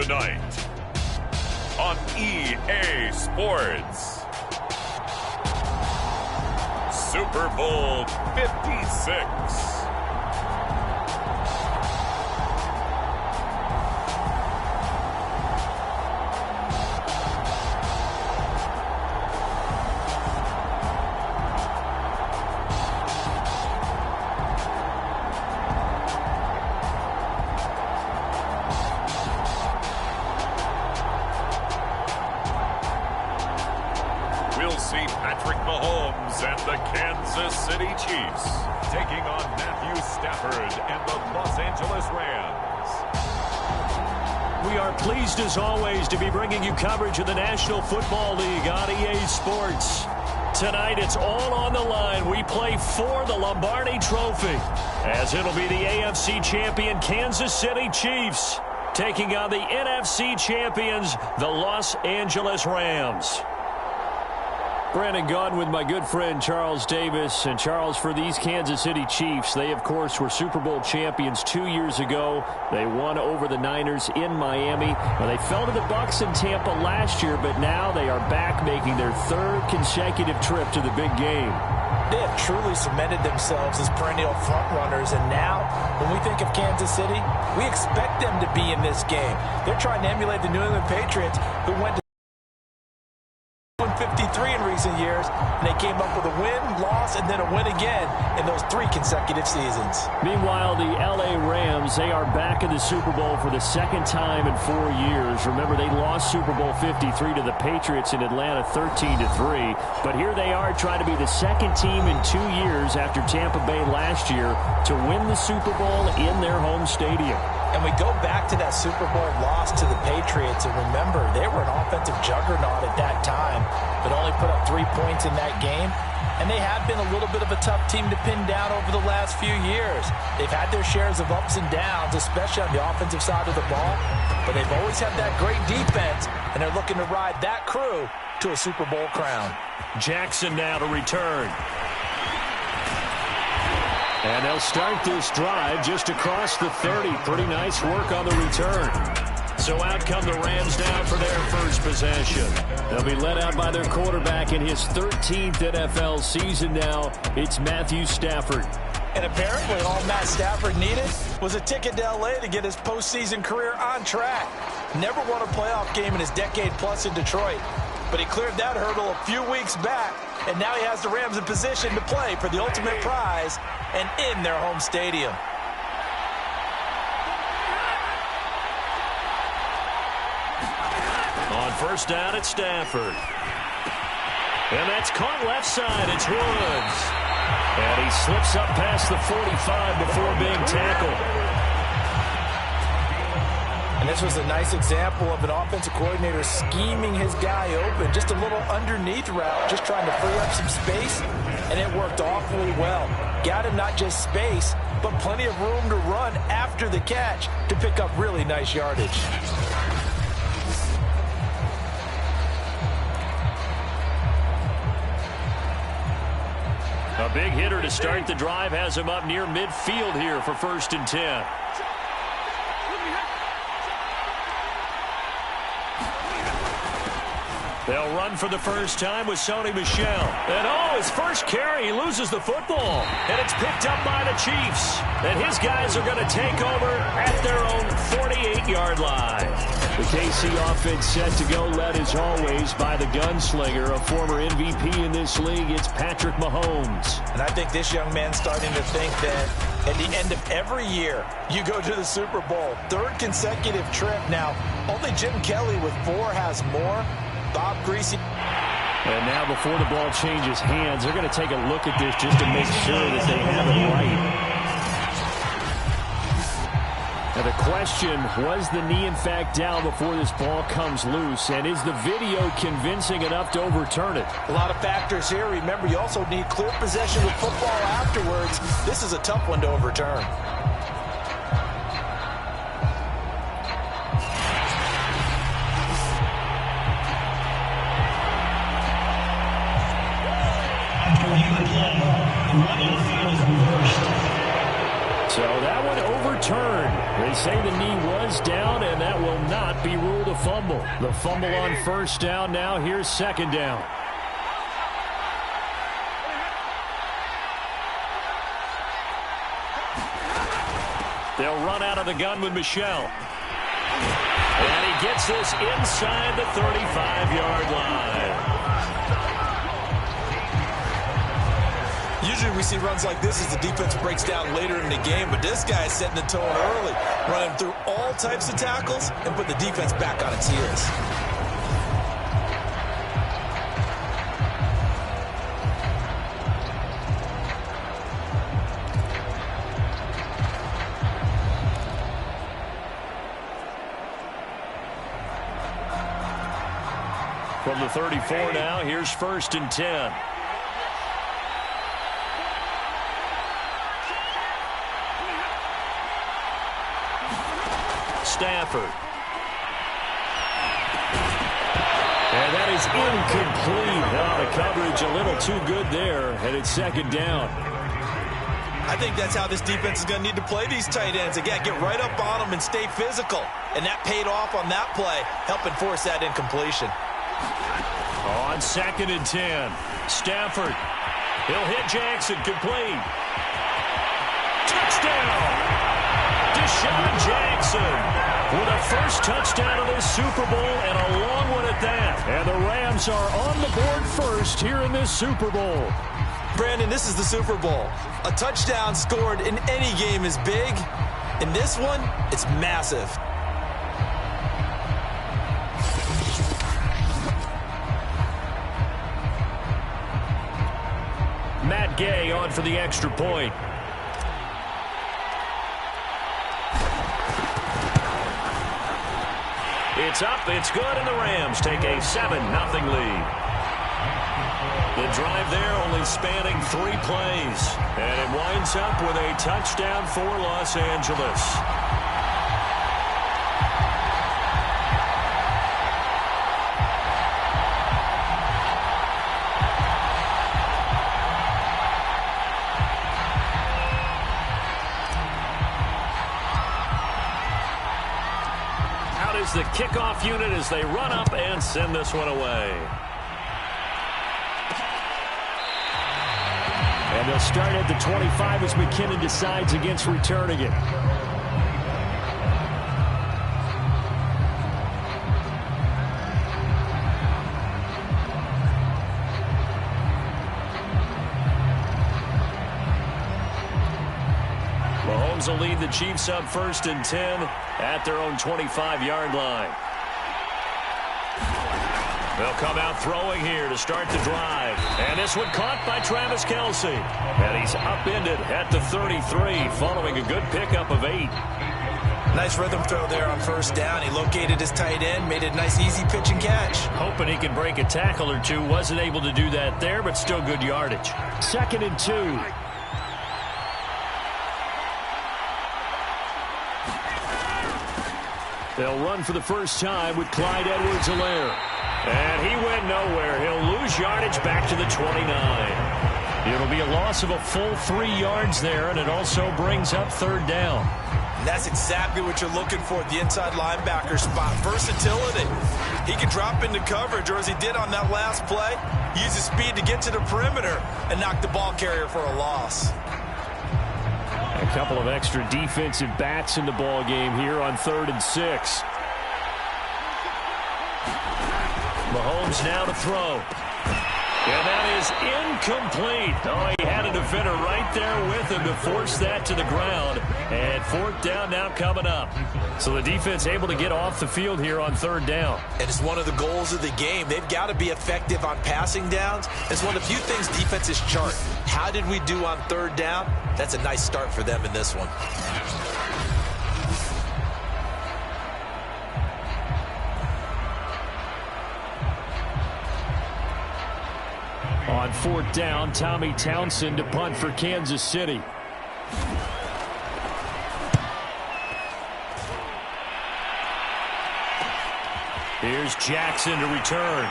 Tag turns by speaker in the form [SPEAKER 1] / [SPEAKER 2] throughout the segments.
[SPEAKER 1] Tonight on EA Sports. Super Bowl 56. We'll see Patrick Mahomes and the Kansas City Chiefs taking on Matthew Stafford and the Los Angeles Rams.
[SPEAKER 2] We are pleased as always to be bringing you coverage of the National Football League on EA Sports. Tonight it's all on the line. We play for the Lombardi Trophy, as it'll be the AFC champion Kansas City Chiefs taking on the NFC champions, the Los Angeles Rams. Brandon Gaudin with my good friend Charles Davis. And Charles, for these Kansas City Chiefs, they of course were Super Bowl champions 2 years ago. They won over the Niners in Miami. Well, they fell to the Bucs in Tampa last year, but now they are back making their third consecutive trip to the big game.
[SPEAKER 3] They have truly cemented themselves as perennial front runners, and now when we think of Kansas City, we expect them to be in this game. They're trying to emulate the New England Patriots, who went to 53 in recent years, and they came up with a win, loss, and then a win again in those 3 consecutive seasons.
[SPEAKER 2] Meanwhile, the LA Rams, they are back in the Super Bowl for the second time in 4 years. Remember, they lost Super Bowl 53 to the Patriots in Atlanta 13-3. But here they are trying to be the second team in 2 years after Tampa Bay last year to win the Super Bowl in their home stadium.
[SPEAKER 3] And we go back to that Super Bowl loss to the Patriots, and remember, they were an offensive juggernaut at that time, but only put up 3 points in that game. And they have been a little bit of a tough team to pin down over the last few years. They've had their shares of ups and downs, especially on the offensive side of the ball, but they've always had that great defense, and they're looking to ride that crew to a Super Bowl crown.
[SPEAKER 2] Jackson now to return. And they'll start this drive just across the 30. Pretty nice work on the return. So out come the Rams down for their first possession. They'll be led out by their quarterback in his 13th NFL season now. It's Matthew Stafford.
[SPEAKER 3] And apparently all Matt Stafford needed was a ticket to L.A. to get his postseason career on track. Never won a playoff game in his decade-plus in Detroit, but he cleared that hurdle a few weeks back, and now he has the Rams in position to play for the ultimate prize and in their home stadium.
[SPEAKER 2] On first down, it's Stafford. And that's caught left side. It's Woods. And he slips up past the 45 before being tackled.
[SPEAKER 3] And this was a nice example of an offensive coordinator scheming his guy open. Just a little underneath route, just trying to free up some space, and it worked awfully well. Got him not just space, but plenty of room to run after the catch to pick up really nice yardage.
[SPEAKER 2] A big hitter to start the drive has him up near midfield here for 1st and 10. They'll run for the first time with Sony Michel. And his first carry, he loses the football. And it's picked up by the Chiefs. And his guys are going to take over at their own 48-yard line. The KC offense set to go, led as always by the gunslinger, a former MVP in this league. It's Patrick Mahomes.
[SPEAKER 3] And I think this young man's starting to think that at the end of every year, you go to the Super Bowl. 3rd consecutive trip. Now, only Jim Kelly with 4 has more. Bob Greasy.
[SPEAKER 2] And now before the ball changes hands, they're going to take a look at this just to make sure that they have it right. Now the question, was the knee in fact down before this ball comes loose? And is the video convincing enough to overturn it?
[SPEAKER 3] A lot of factors here. Remember, you also need clear possession of football afterwards. This is a tough one to overturn.
[SPEAKER 2] So that one overturned. They say the knee was down, and that will not be ruled a fumble. The fumble on first down now. Here's second down. They'll run out of the gun with Michel. And he gets this inside the 35-yard line.
[SPEAKER 3] Usually we see runs like this as the defense breaks down later in the game, but this guy is setting the tone early, running through all types of tackles and put the defense back on its heels.
[SPEAKER 2] From the 34 now, here's first and 10. Stafford. And that is incomplete. Now the coverage a little too good there, and it's second down.
[SPEAKER 3] I think that's how this defense is going to need to play these tight ends. Again, get right up on them and stay physical. And that paid off on that play, helping force that incompletion.
[SPEAKER 2] On second and 10, Stafford. He'll hit Jackson, complete. Touchdown! Deshaun Jackson with a first touchdown of this Super Bowl, and a long one at that. And the Rams are on the board first here in this Super Bowl.
[SPEAKER 3] Brandon, this is the Super Bowl. A touchdown scored in any game is big. In this one, it's massive.
[SPEAKER 2] Matt Gay on for the extra point. It's up, it's good, and the Rams take a 7-0 lead. The drive there only spanning 3 plays, and it winds up with a touchdown for Los Angeles. The kickoff unit as they run up and send this one away. And they'll start at the 25 as McKinnon decides against returning it. Mahomes will lead the Chiefs up first and 10 at their own 25-yard line. They'll come out throwing here to start the drive. And this one caught by Travis Kelce. And he's upended at the 33 following a good pickup of 8.
[SPEAKER 3] Nice rhythm throw there on first down. He located his tight end, made it a nice easy pitch and catch.
[SPEAKER 2] Hoping he could break a tackle or two. Wasn't able to do that there, but still good yardage. Second and 2. They'll run for the first time with Clyde Edwards-Helaire. And he went nowhere. He'll lose yardage back to the 29. It'll be a loss of a full 3 yards there, and it also brings up third down.
[SPEAKER 3] And that's exactly what you're looking for at the inside linebacker spot. Versatility. He can drop into coverage, or as he did on that last play, use his speed to get to the perimeter and knock the ball carrier for a loss.
[SPEAKER 2] A couple of extra defensive bats in the ball game here on 3rd and 6. Mahomes now to throw. And that is incomplete. Oh, he had a defender right there with him to force that to the ground. And 4th down now coming up. So the defense able to get off the field here on 3rd down.
[SPEAKER 3] And it's one of the goals of the game. They've got to be effective on passing downs. It's one of the few things defenses chart. How did we do on 3rd down? That's a nice start for them in this one.
[SPEAKER 2] On 4th down, Tommy Townsend to punt for Kansas City. Here's Jackson to return.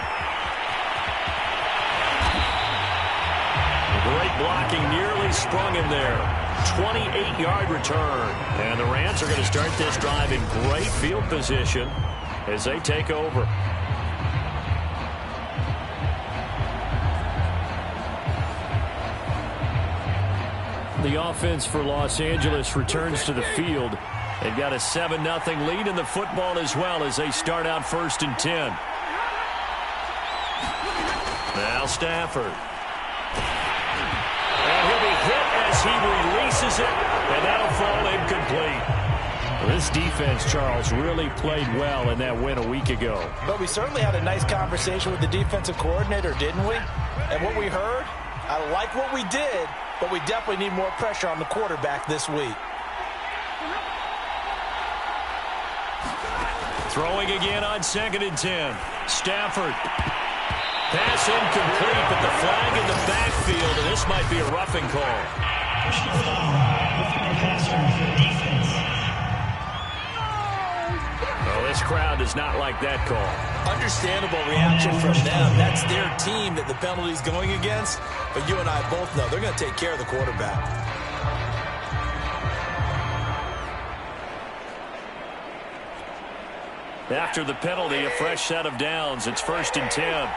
[SPEAKER 2] Great blocking, nearly sprung him there. 28-yard return. And the Rams are going to start this drive in great field position as they take over. The offense for Los Angeles returns to the field. They've got a 7-0 lead in the football as well as they start out 1st and 10. Now Stafford. And he'll be hit as he releases it, and that'll fall incomplete. This defense, Charles, really played well in that win a week ago.
[SPEAKER 3] But we certainly had a nice conversation with the defensive coordinator, didn't we? And what we heard, I like what we did, but we definitely need more pressure on the quarterback this week.
[SPEAKER 2] Throwing again on 2nd and 10. Stafford. Pass incomplete, but the flag in the backfield, and this might be a roughing call. Oh, this crowd does not like that call.
[SPEAKER 3] Understandable reaction from them. That's their team that the penalty's going against. But you and I both know they're going to take care of the quarterback.
[SPEAKER 2] After the penalty, a fresh set of downs. It's 1st and 10.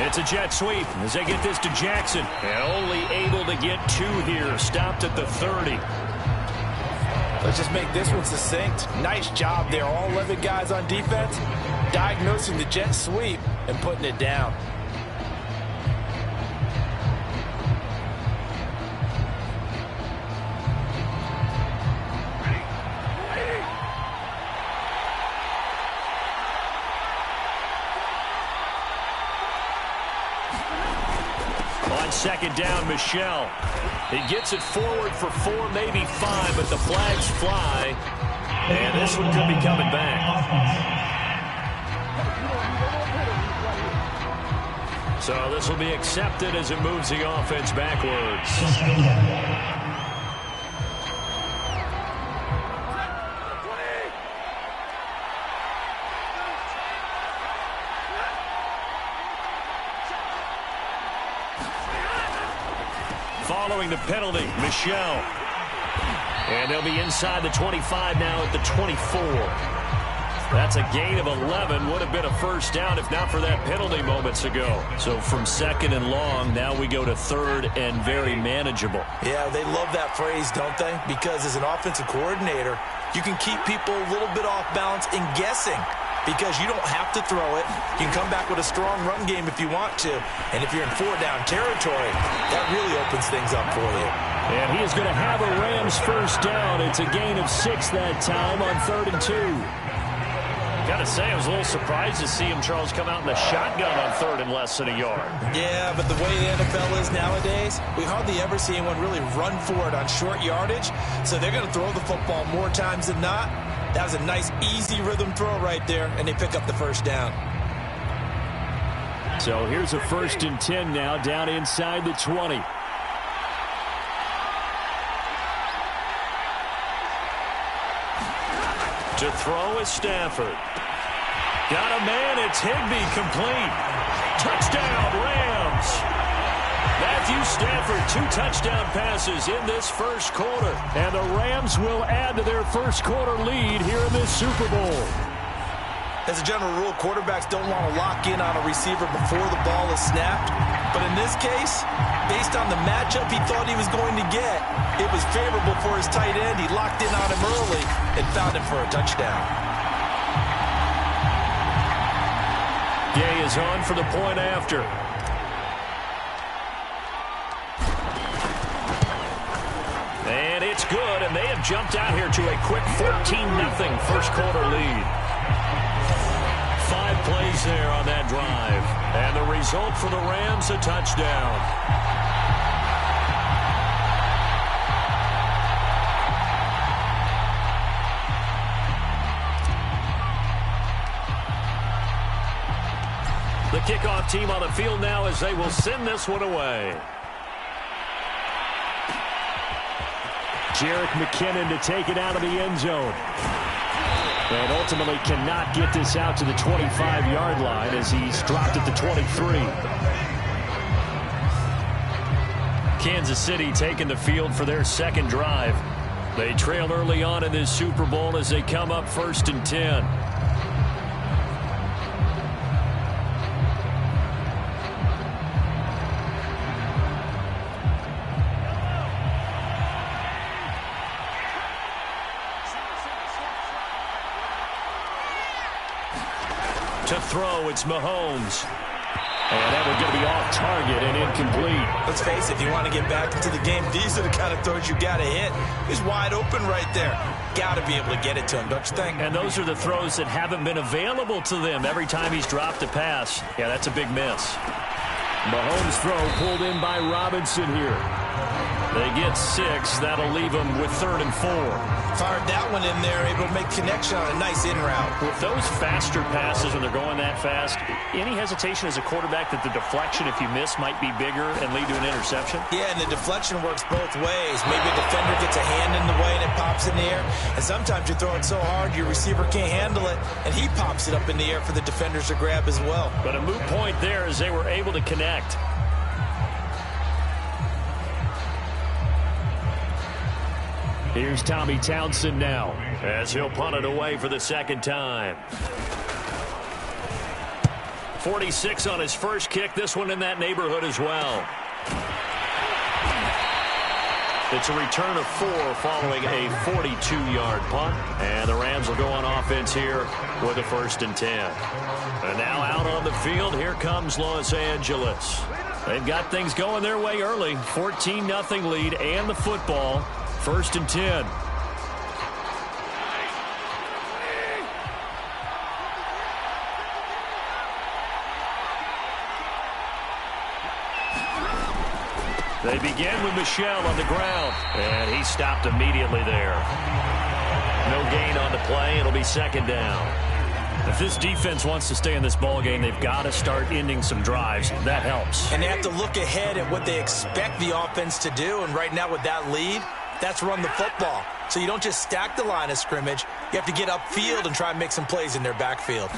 [SPEAKER 2] It's a jet sweep as they get this to Jackson. And only able to get 2 here. Stopped at the 30.
[SPEAKER 3] Let's just make this one succinct. Nice job there. All 11 guys on defense diagnosing the jet sweep and putting it down.
[SPEAKER 2] On 2nd down, Michel. He gets it forward for 4, maybe 5, but the flags fly. And this one could be coming back. So this will be accepted as it moves the offense backwards. Following the penalty, Michel. And they'll be inside the 25 now at the 24. That's a gain of 11. Would have been a first down if not for that penalty moments ago. So from 2nd and long, now we go to 3rd and very manageable.
[SPEAKER 3] Yeah, they love that phrase, don't they? Because as an offensive coordinator, you can keep people a little bit off balance and guessing. Because you don't have to throw it. You can come back with a strong run game if you want to. And if you're in 4-down territory, that really opens things up for you.
[SPEAKER 2] And he is going to have a Rams first down. It's a gain of 6 that time on 3rd and 2. Got to say, I was a little surprised to see him, Charles, come out in the shotgun on 3rd and less than a yard. Yeah,
[SPEAKER 3] but the way the NFL is nowadays, we hardly ever see anyone really run for it on short yardage. So they're going to throw the football more times than not. That was a nice, easy rhythm throw right there, and they pick up the first down.
[SPEAKER 2] So here's a 1st and 10 now, down inside the 20. To throw is Stafford. Got a man, it's Higbee, complete. Touchdown, Rams. Matthew Stafford, 2 touchdown passes in this first quarter. And the Rams will add to their first quarter lead here in this Super Bowl.
[SPEAKER 3] As a general rule, quarterbacks don't want to lock in on a receiver before the ball is snapped. But in this case, based on the matchup he thought he was going to get, it was favorable for his tight end. He locked in on him early and found him for a touchdown.
[SPEAKER 2] Gay is on for the point after. And it's good, and they have jumped out here to a quick 14-0 first quarter lead. 5 plays there on that drive. And the result for the Rams, a touchdown. The kickoff team on the field now as they will send this one away. Jerick McKinnon to take it out of the end zone. And ultimately cannot get this out to the 25-yard line as he's dropped at the 23. Kansas City taking the field for their second drive. They trail early on in this Super Bowl as they come up 1st and 10. To throw, it's Mahomes. And that one going to be off target and incomplete.
[SPEAKER 3] Let's face it, if you want to get back into the game, these are the kind of throws you got to hit. He's wide open right there. Got to be able to get it to him, don't you think?
[SPEAKER 2] And those are the throws that haven't been available to them every time he's dropped a pass. Yeah, that's a big miss. Mahomes' throw pulled in by Robinson here. They get 6. That'll leave them with 3rd and 4.
[SPEAKER 3] Fired that one in there, able to make connection on a nice in route.
[SPEAKER 2] With those faster passes when they're going that fast, any hesitation as a quarterback that the deflection, if you miss, might be bigger and lead to an interception?
[SPEAKER 3] Yeah, and the deflection works both ways. Maybe a defender gets a hand in the way and it pops in the air. And sometimes you throw it so hard your receiver can't handle it, and he pops it up in the air for the defenders to grab as well.
[SPEAKER 2] But a moot point there as they were able to connect. Here's Tommy Townsend now as he'll punt it away for the second time. 46 on his first kick. This one in that neighborhood as well. It's a return of 4 following a 42-yard punt. And the Rams will go on offense here with a 1st and 10. And now out on the field, here comes Los Angeles. They've got things going their way early. 14-0 lead and the football. 1st and 10. They begin with Michel on the ground, and he stopped immediately there. No gain on the play. It'll be 2nd down. If this defense wants to stay in this ball game, they've got to start ending some drives. That helps.
[SPEAKER 3] And they have to look ahead at what they expect the offense to do, and right now with that lead, that's run the football. So you don't just stack the line of scrimmage. You have to get upfield and try and make some plays in their backfield.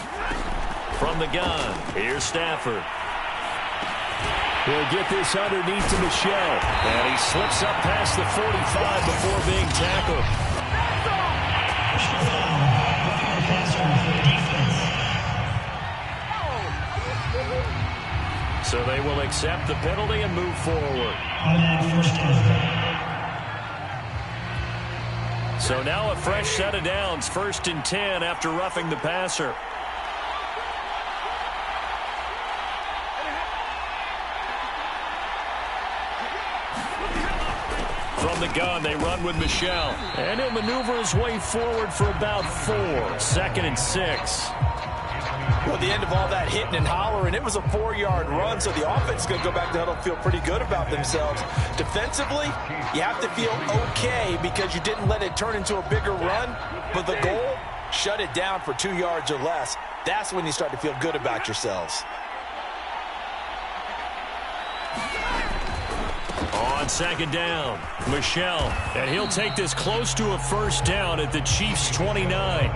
[SPEAKER 2] From the gun, here's Stafford. He'll get this underneath to Michel. And he slips up past the 45 before being tackled. So they will accept the penalty and move forward. So now a fresh set of downs, 1st and 10 after roughing the passer. From the gun, they run with Michel. And he'll maneuver his way forward for about 4. 2nd and 6.
[SPEAKER 3] Well, at the end of all that hitting and hollering, it was a 4-yard run, so the offense is going to go back to the huddle and feel pretty good about themselves. Defensively, you have to feel okay because you didn't let it turn into a bigger run, but the goal, shut it down for 2 yards or less. That's when you start to feel good about yourselves.
[SPEAKER 2] On 2nd down, Michel, and he'll take this close to a 1st down at the Chiefs' 29.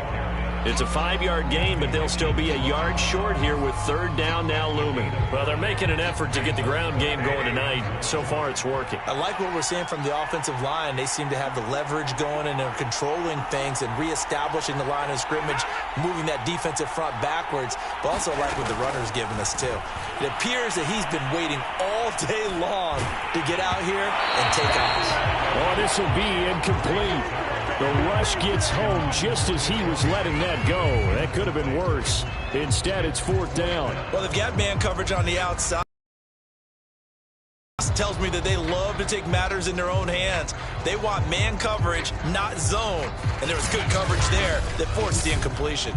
[SPEAKER 2] It's a 5-yard gain, but they'll still be a yard short here with 3rd down now looming. Well, they're making an effort to get the ground game going tonight. So far, it's working.
[SPEAKER 3] I like what we're seeing from the offensive line. They seem to have the leverage going, and they're controlling things and reestablishing the line of scrimmage, moving that defensive front backwards. But also like what the runner's giving us, too. It appears that he's been waiting all day long to get out here and take off.
[SPEAKER 2] Oh, this will be incomplete. The rush gets home just as he was letting that go. That could have been worse. Instead, it's 4th down.
[SPEAKER 3] Well, they've got man coverage on the outside. Tells me that they love to take matters in their own hands. They want man coverage, not zone. And there was good coverage there that forced the incompletion.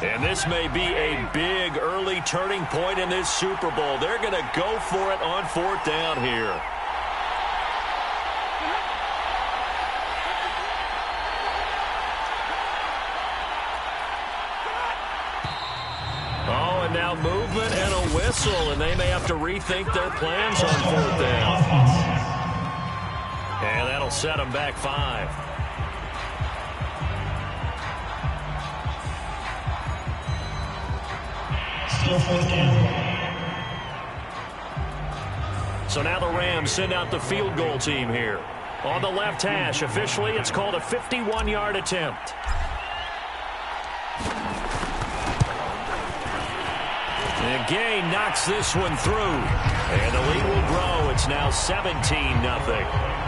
[SPEAKER 2] And this may be a big early turning point in this Super Bowl. They're going to go for it on 4th down here. and now movement and a whistle, and they may have to rethink their plans on 4th down. And that'll set them back 5.
[SPEAKER 4] Still 4th down.
[SPEAKER 2] So now the Rams send out the field goal team here. On the left hash, officially, it's called a 51-yard attempt. And Gay knocks this one through. And the lead will grow. It's now 17-0.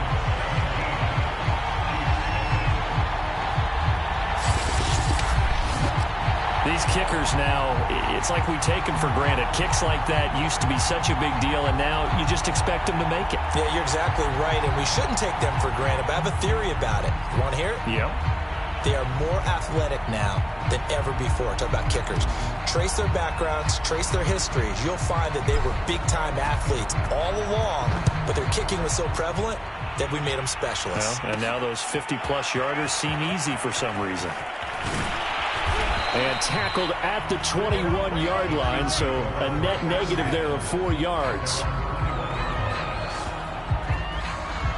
[SPEAKER 2] These kickers now, it's like we take them for granted. Kicks like that used to be such a big deal, and now you just expect them to make it.
[SPEAKER 3] Yeah, you're exactly right, and we shouldn't take them for granted, but I have a theory about it. You want to hear it?
[SPEAKER 2] Yep.
[SPEAKER 3] They are more athletic now than ever before. Talk about kickers. Trace their backgrounds, trace their histories. You'll find that they were big-time athletes all along, but their kicking was so prevalent that we made them specialists.
[SPEAKER 2] Well, and now those 50-plus yarders seem easy for some reason. And tackled at the 21-yard line, so a net negative there of 4 yards.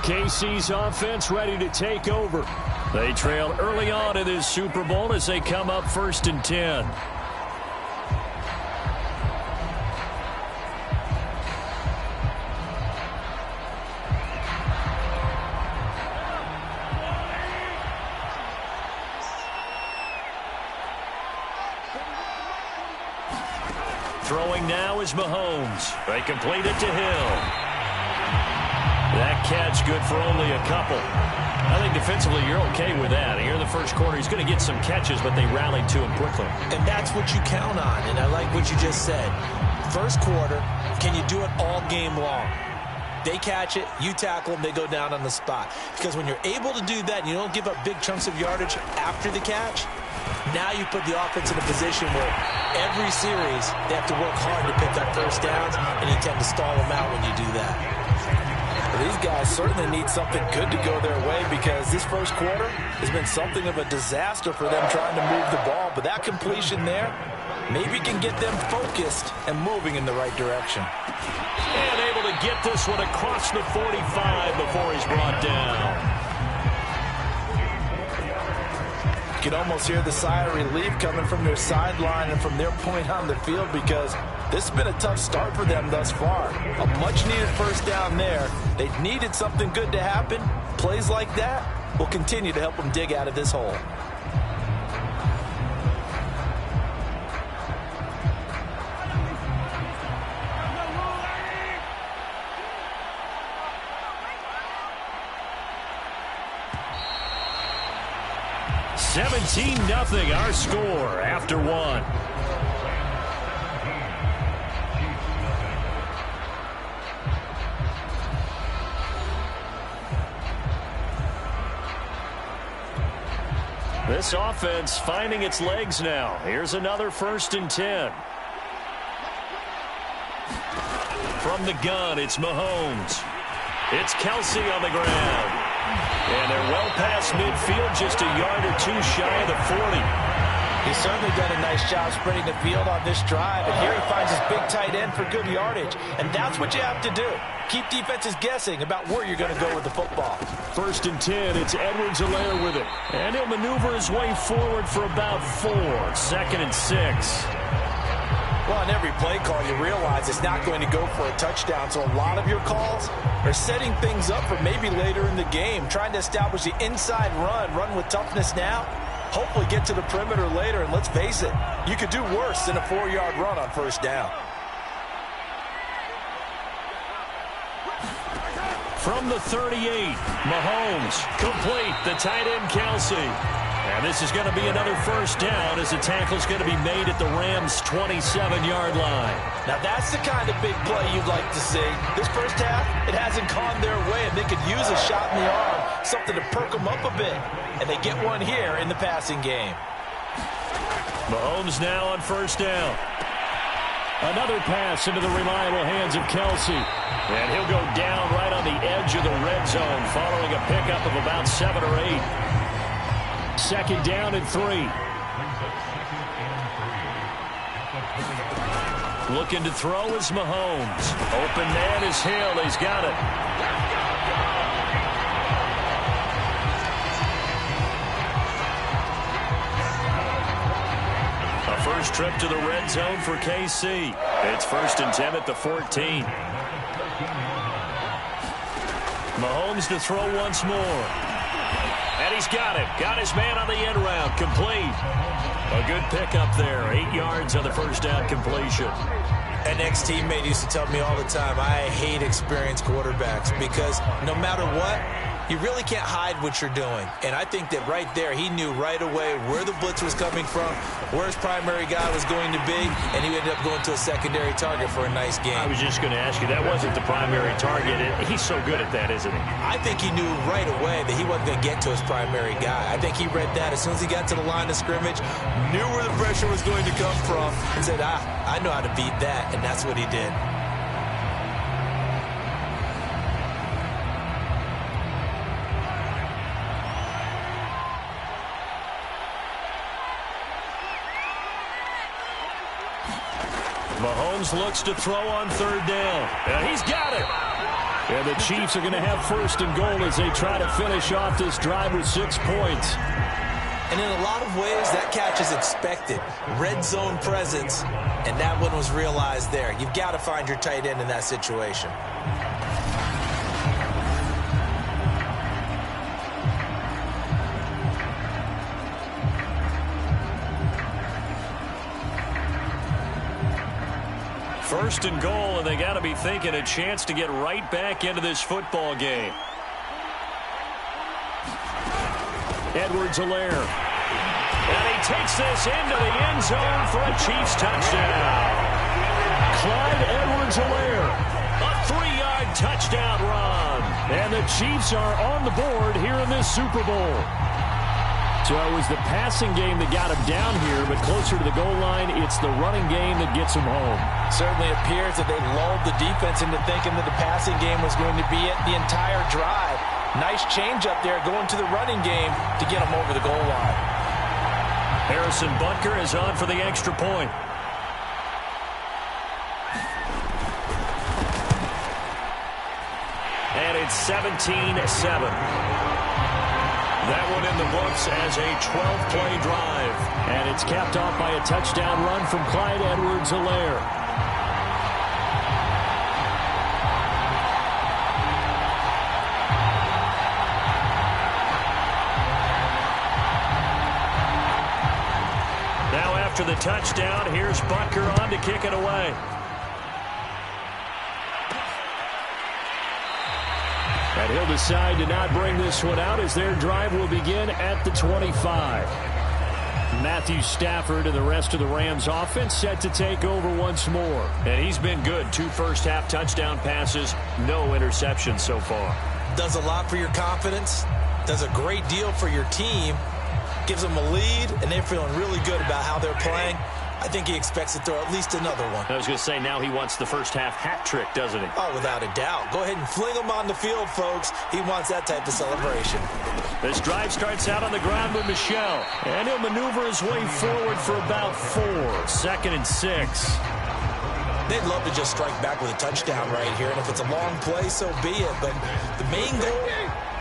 [SPEAKER 2] KC's offense ready to take over. They trail early on in this Super Bowl as they come up 1st and 10. Throwing now is Mahomes. They complete it to Hill. That catch good for only a couple. I think defensively you're okay with that. Here in the first quarter, he's going to get some catches, but they rallied to him quickly.
[SPEAKER 3] And that's what you count on, and I like what you just said. First quarter, can you do it all game long? They catch it, you tackle them, they go down on the spot. Because when you're able to do that and you don't give up big chunks of yardage after the catch, now you put the offense in a position where every series they have to work hard to pick up first downs, and you tend to stall them out when you do that. Well, these guys certainly need something good to go their way, because this first quarter has been something of a disaster for them trying to move the ball. But that completion there maybe can get them focused and moving in the right direction.
[SPEAKER 2] And able to get this one across the 45 before he's brought down.
[SPEAKER 3] You can almost hear the sigh of relief coming from their sideline and from their point on the field, because this has been a tough start for them thus far. A much-needed first down there. They needed something good to happen. Plays like that will continue to help them dig out of this hole.
[SPEAKER 2] Nothing, our score after 1. This offense finding its legs now. Here's another 1st and 10. From the gun, it's Mahomes. It's Kelsey on the ground. And they're well past midfield, just a yard or two shy of the 40.
[SPEAKER 3] He's certainly done a nice job spreading the field on this drive. And here he finds his big tight end for good yardage. And that's what you have to do. Keep defenses guessing about where you're going to go with the football.
[SPEAKER 2] 1st and 10, it's Edwards-Helaire with it. And he'll maneuver his way forward for about 4. 2nd and 6.
[SPEAKER 3] Well, on every play call, you realize it's not going to go for a touchdown. So a lot of your calls are setting things up for maybe later in the game, trying to establish the inside run with toughness now, hopefully get to the perimeter later. And let's face it, you could do worse than a 4-yard run on first down.
[SPEAKER 2] From the 38, Mahomes complete, the tight end Kelsey. And this is going to be another first down, as the tackle's going to be made at the Rams' 27-yard line.
[SPEAKER 3] Now that's the kind of big play you'd like to see. This first half, it hasn't gone their way, and they could use a shot in the arm, something to perk them up a bit. And they get one here in the passing game.
[SPEAKER 2] Mahomes now on first down. Another pass into the reliable hands of Kelsey. And he'll go down right on the edge of the red zone, following a pickup of about 7 or 8. 2nd down and 3. Looking to throw is Mahomes. Open man is Hill. He's got it. A first trip to the red zone for KC. It's 1st and 10 at the 14. Mahomes to throw once more. And he's got it. Got his man on the end round. Complete. A good pickup there. 8 yards on the first down completion.
[SPEAKER 3] An ex-teammate used to tell me all the time, I hate experienced quarterbacks because no matter what, you really can't hide what you're doing. And I think that right there, he knew right away where the blitz was coming from, where his primary guy was going to be, and he ended up going to a secondary target for a nice game.
[SPEAKER 2] I was just going to ask you, that wasn't the primary target. He's so good at that, isn't he?
[SPEAKER 3] I think he knew right away that he wasn't going to get to his primary guy. I think he read that as soon as he got to the line of scrimmage, knew where the pressure was going to come from, and said, I know how to beat that, and that's what he did.
[SPEAKER 2] Mahomes looks to throw on 3rd down. And he's got it. And the Chiefs are going to have 1st and goal as they try to finish off this drive with 6 points.
[SPEAKER 3] And in a lot of ways, that catch is expected. Red zone presence, and that one was realized there. You've got to find your tight end in that situation.
[SPEAKER 2] First and goal, and they got to be thinking a chance to get right back into this football game. Edwards-Helaire. And he takes this into the end zone for a Chiefs touchdown. Clyde Edwards-Helaire. A 3-yard touchdown run. And the Chiefs are on the board here in this Super Bowl. So it was the passing game that got him down here, but closer to the goal line, it's the running game that gets him home.
[SPEAKER 3] Certainly appears that they lulled the defense into thinking that the passing game was going to be it the entire drive. Nice change up there going to the running game to get him over the goal line.
[SPEAKER 2] Harrison Butker is on for the extra point. And it's 17-7. That one in the books as a 12-play drive. And it's capped off by a touchdown run from Clyde Edwards-Helaire. Now after the touchdown, here's Butker on to kick it away. And he'll decide to not bring this one out as their drive will begin at the 25. Matthew Stafford and the rest of the Rams offense set to take over once more. And he's been good. 2 first-half touchdown passes, no interceptions so far.
[SPEAKER 3] Does a lot for your confidence, does a great deal for your team, gives them a lead, and they're feeling really good about how they're playing. I think he expects to throw at least another one.
[SPEAKER 2] I was going to say, now he wants the first-half hat trick, doesn't he?
[SPEAKER 3] Oh, without a doubt. Go ahead and fling him on the field, folks. He wants that type of celebration.
[SPEAKER 2] This drive starts out on the ground with Michel, and he'll maneuver his way forward for about 4. 2nd and 6.
[SPEAKER 3] They'd love to just strike back with a touchdown right here, and if it's a long play, so be it. But the main goal,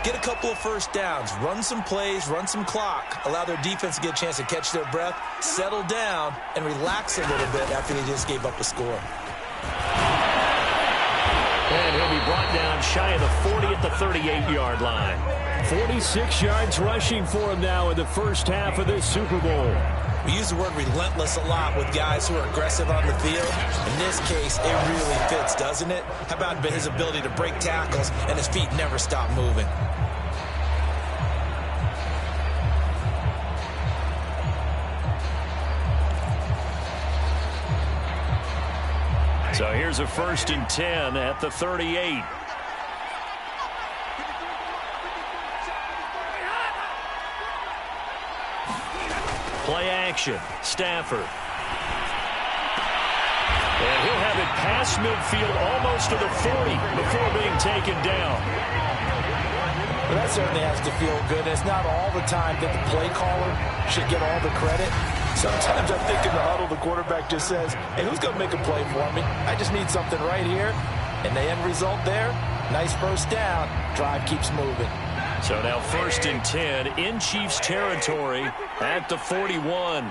[SPEAKER 3] get a couple of first downs, run some plays, run some clock, allow their defense to get a chance to catch their breath, settle down, and relax a little bit after they just gave up a score.
[SPEAKER 2] And he'll be brought down shy of the 40 at the 38-yard line. 46 yards rushing for him now in the first half of this Super Bowl.
[SPEAKER 3] We use the word relentless a lot with guys who are aggressive on the field. In this case, it really fits, doesn't it? How about his ability to break tackles and his feet never stop moving?
[SPEAKER 2] So here's a 1st and 10 at the 38. Play action. Stafford. And he'll have it past midfield almost to the 40 before being taken down.
[SPEAKER 3] Well, that certainly has to feel good. It's not all the time that the play caller should get all the credit. Sometimes I think in the huddle, the quarterback just says, hey, who's going to make a play for me? I just need something right here. And the end result there, nice first down. Drive keeps moving.
[SPEAKER 2] So now 1st and 10 in Chiefs territory at the 41.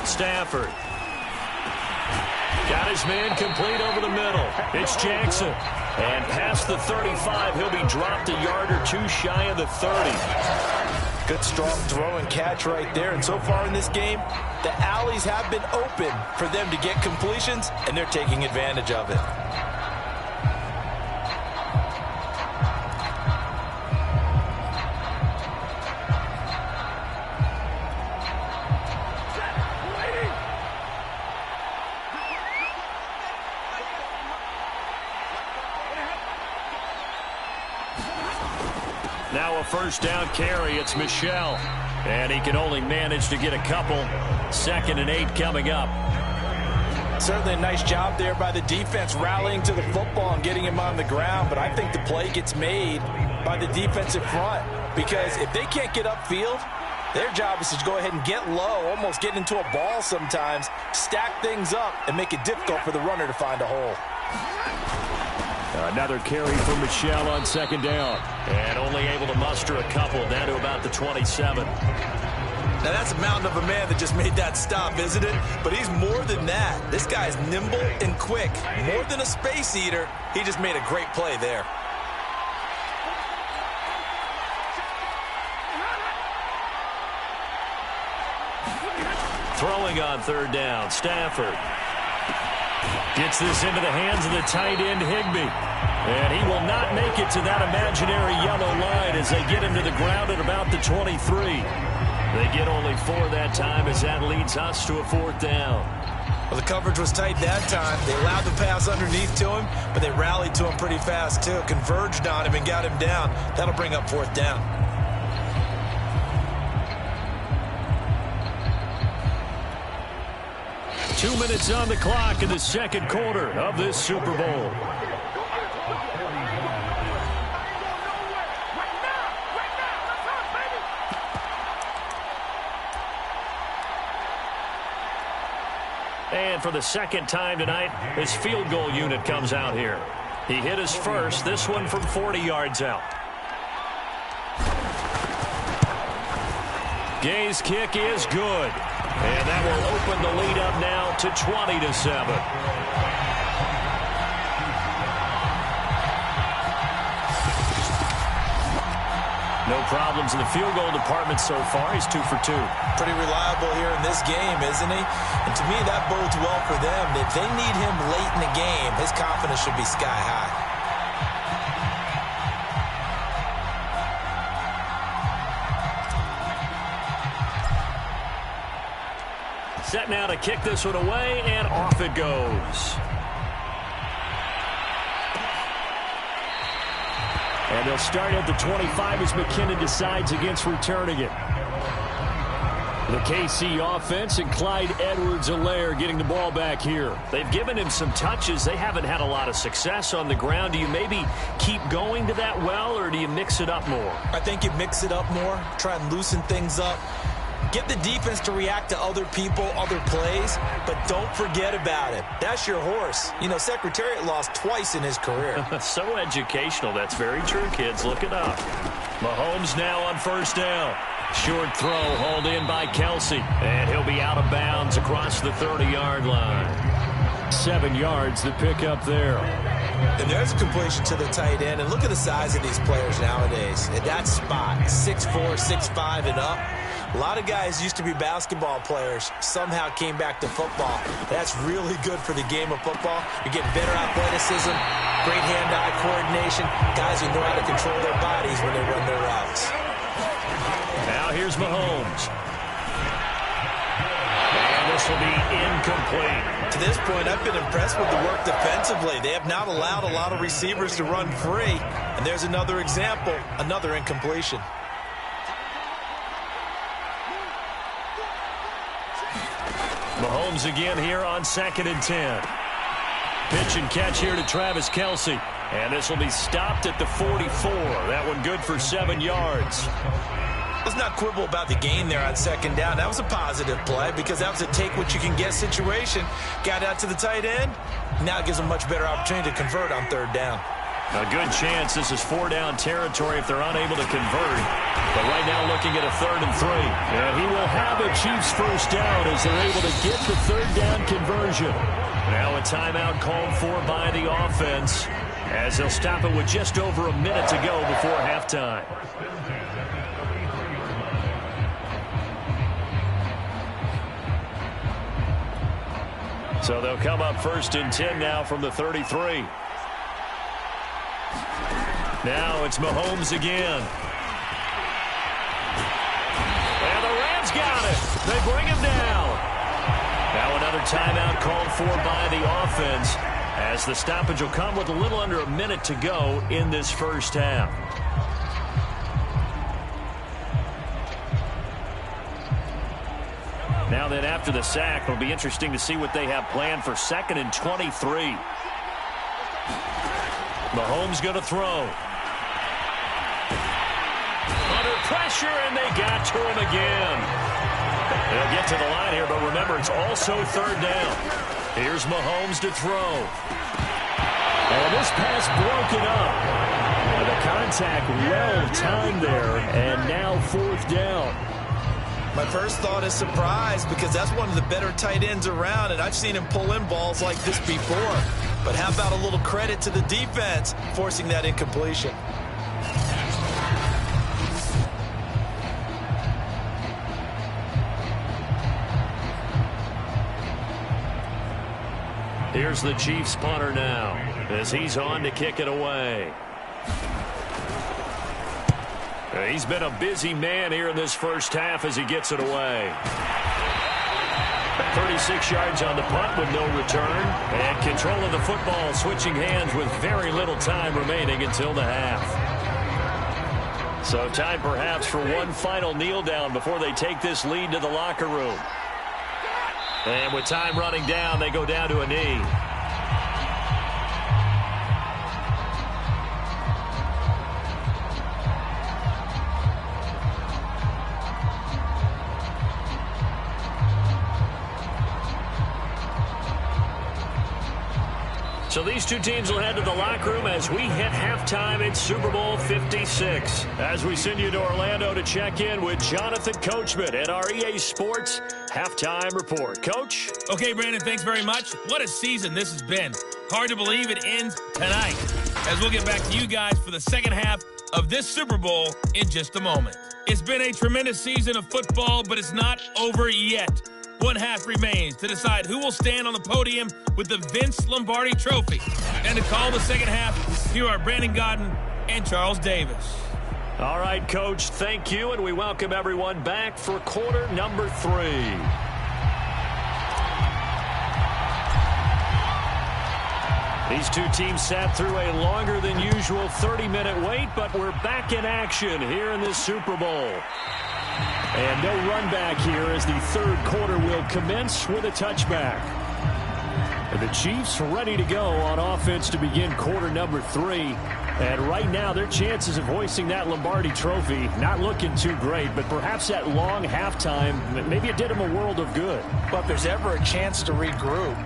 [SPEAKER 2] Stafford. Got his man complete over the middle. It's Jackson. And past the 35, he'll be dropped a yard or two shy of the 30.
[SPEAKER 3] Good, strong throw and catch right there. And so far in this game, the alleys have been open for them to get completions, and they're taking advantage of it.
[SPEAKER 2] Now a first down carry. It's Michel. And he can only manage to get a couple. 2nd and 8 coming up.
[SPEAKER 3] Certainly a nice job there by the defense rallying to the football and getting him on the ground. But I think the play gets made by the defensive front. Because if they can't get upfield, their job is to go ahead and get low, almost get into a ball sometimes, stack things up, and make it difficult for the runner to find a hole.
[SPEAKER 2] Another carry for Michel on 2nd down. And only able to muster a couple down to about the 27.
[SPEAKER 3] Now that's a mountain of a man that just made that stop, isn't it? But he's more than that. This guy's nimble and quick. More than a space eater. He just made a great play there.
[SPEAKER 2] Throwing on 3rd down. Stafford. Gets this into the hands of the tight end, Higbee. And he will not make it to that imaginary yellow line as they get him to the ground at about the 23. They get only 4 that time as that leads us to a 4th down.
[SPEAKER 3] Well, the coverage was tight that time. They allowed the pass underneath to him, but they rallied to him pretty fast, too. Converged on him and got him down. That'll bring up 4th down.
[SPEAKER 2] Two minutes on the clock in the 2nd quarter of this Super Bowl. And for the 2nd time tonight, his field goal unit comes out here. He hit his first, this one from 40 yards out. Gay's kick is good. And that will open the lead up now to 20-7. No problems in the field goal department so far. He's 2 for 2.
[SPEAKER 3] Pretty reliable here in this game, isn't he? And to me, that bodes well for them. If they need him late in the game, his confidence should be sky high.
[SPEAKER 2] Set now to kick this one away, and off it goes. And they'll start at the 25 as McKinnon decides against returning it. The KC offense and Clyde Edwards-Helaire getting the ball back here. They've given him some touches. They haven't had a lot of success on the ground. Do you maybe keep going to that well, or do you mix it up more?
[SPEAKER 3] I think you mix it up more, try and loosen things up. Get the defense to react to other people, other plays, but don't forget about it. That's your horse. You know, Secretariat lost twice in his career.
[SPEAKER 2] So educational. That's very true, kids. Look it up. Mahomes now on 1st down. Short throw hauled in by Kelsey. And he'll be out of bounds across the 30-yard line. 7 yards the pick up there.
[SPEAKER 3] And there's a completion to the tight end. And look at the size of these players nowadays. At that spot, 6'4", 6'5", and up. A lot of guys used to be basketball players, somehow came back to football. That's really good for the game of football. You're getting better athleticism, great hand-eye coordination, guys who know how to control their bodies when they run their routes.
[SPEAKER 2] Now here's Mahomes. And this will be incomplete.
[SPEAKER 3] To this point, I've been impressed with the work defensively. They have not allowed a lot of receivers to run free. And there's another example, another incompletion.
[SPEAKER 2] Mahomes again here on 2nd and 10. Pitch and catch here to Travis Kelce. And this will be stopped at the 44. That one good for 7 yards.
[SPEAKER 3] Let's not quibble about the gain there on 2nd down. That was a positive play because that was a take-what-you-can-get situation. Got out to the tight end. Now it gives them much better opportunity to convert on 3rd down.
[SPEAKER 2] A good chance this is 4-down territory if they're unable to convert. But right now looking at a 3rd and 3. And he will have a Chiefs first down as they're able to get the 3rd down conversion. Now a timeout called for by the offense as they'll stop it with just over a minute to go before halftime. So they'll come up 1st and 10 now from the 33. Now it's Mahomes again. And the Rams got it. They bring him down. Now another timeout called for by the offense as the stoppage will come with a little under a minute to go in this first half. Now then, after the sack, it'll be interesting to see what they have planned for 2nd and 23. Mahomes going to throw. Under pressure, and they got to him again. They'll get to the line here, but remember, it's also 3rd down. Here's Mahomes to throw. And this pass broken up. The contact well timed there, and now 4th down.
[SPEAKER 3] My first thought is surprise because that's one of the better tight ends around, and I've seen him pull in balls like this before. But how about a little credit to the defense forcing that incompletion?
[SPEAKER 2] Here's the Chiefs punter now as he's on to kick it away. He's been a busy man here in this first half as he gets it away. 36 yards on the punt with no return. And control of the football switching hands with very little time remaining until the half. So time perhaps for one final kneel down before they take this lead to the locker room. And with time running down, they go down to a knee. So these two teams will head to the locker room as we hit halftime in Super Bowl 56. As we send you to Orlando to check in with Jonathan Coachman at our EA Sports Halftime Report. Coach?
[SPEAKER 5] Okay, Brandon, thanks very much. What a season this has been. Hard to believe it ends tonight, as we'll get back to you guys for the second half of this Super Bowl in just a moment. It's been a tremendous season of football, but it's not over yet. One half remains to decide who will stand on the podium with the Vince Lombardi Trophy. And to call the second half, here are Brandon Godden and Charles Davis.
[SPEAKER 2] All right, Coach, thank you, and we welcome everyone back for quarter number 3. These two teams sat through a longer than usual 30-minute wait, but we're back in action here in this Super Bowl. And no run back here as the third quarter will commence with a touchback. And the Chiefs ready to go on offense to begin quarter number 3. And right now their chances of hoisting that Lombardi Trophy not looking too great, but perhaps that long halftime, maybe it did them a world of good.
[SPEAKER 3] But if there's ever a chance to regroup,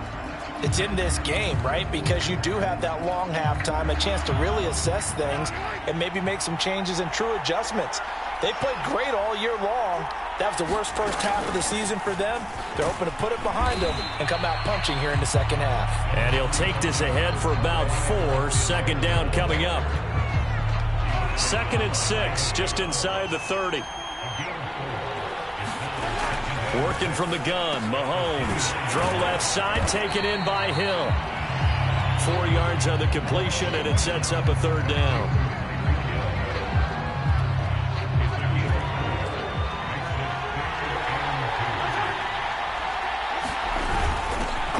[SPEAKER 3] it's in this game, right? Because you do have that long halftime, a chance to really assess things and maybe make some changes and true adjustments. They played great all year long. That was the worst first half of the season for them. They're hoping to put it behind them and come out punching here in the second half.
[SPEAKER 2] And he'll take this ahead for about 4. Second down coming up. 2nd and 6, just inside the 30. Working from the gun, Mahomes. Throw left side, taken in by Hill. 4 yards on the completion, and it sets up a 3rd down.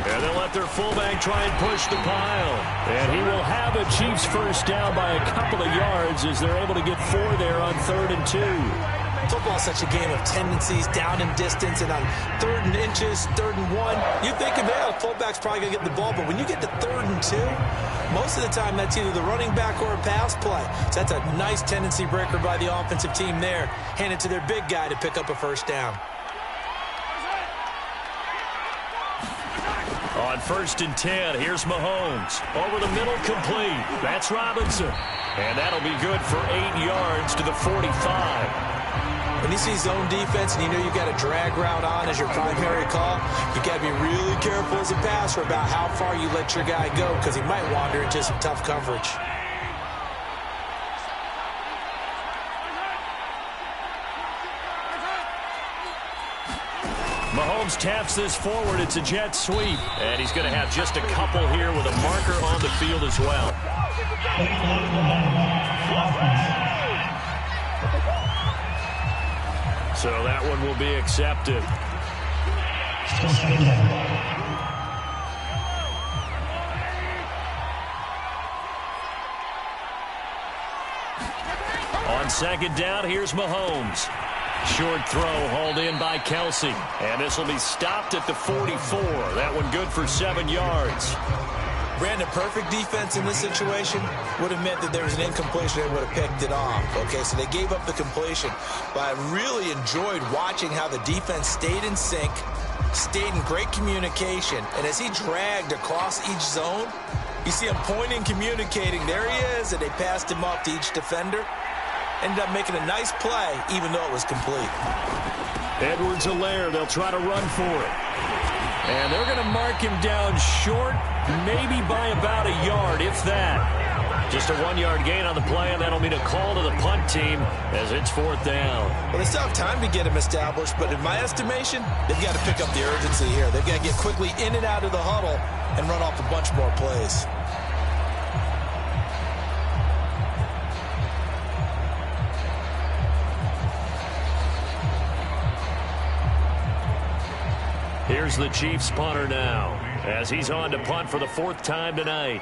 [SPEAKER 2] And they'll let their fullback try and push the pile. And he will have a Chiefs first down by a couple of yards as they're able to get 4 there on 3rd and 2.
[SPEAKER 3] Football's such a game of tendencies, down and distance, and on 3rd and inches, 3rd and 1, you think, the fullback's probably going to get the ball, but when you get to 3rd and 2, most of the time that's either the running back or a pass play. So that's a nice tendency breaker by the offensive team there. Hand it to their big guy to pick up a first down.
[SPEAKER 2] On 1st and 10, here's Mahomes. Over the middle, complete. That's Robinson. And that'll be good for 8 yards to the 45.
[SPEAKER 3] When you see zone defense and you know you've got a drag route on as your primary call, you've got to be really careful as a passer about how far you let your guy go because he might wander into some tough coverage.
[SPEAKER 2] Mahomes taps this forward. It's a jet sweep. And he's going to have just a couple here with a marker on the field as well. So that one will be accepted. On 2nd down, here's Mahomes. Short throw hauled in by Kelsey. And this will be stopped at the 44. That one good for 7 yards.
[SPEAKER 3] Brandon, perfect defense in this situation would have meant that there was an incompletion and would have picked it off. Okay, so they gave up the completion. But I really enjoyed watching how the defense stayed in sync, stayed in great communication. And as he dragged across each zone, you see him pointing, communicating. There he is, and they passed him off to each defender. Ended up making a nice play, even though it was complete.
[SPEAKER 2] Edwards-Helaire, they'll try to run for it. And they're going to mark him down short, maybe by about a yard, if that. Just a 1-yard gain on the play, and that'll mean a call to the punt team as it's 4th down.
[SPEAKER 3] Well, they still have time to get him established, but in my estimation, they've got to pick up the urgency here. They've got to get quickly in and out of the huddle and run off a bunch more plays.
[SPEAKER 2] Here's the Chiefs punter now as he's on to punt for the 4th time tonight.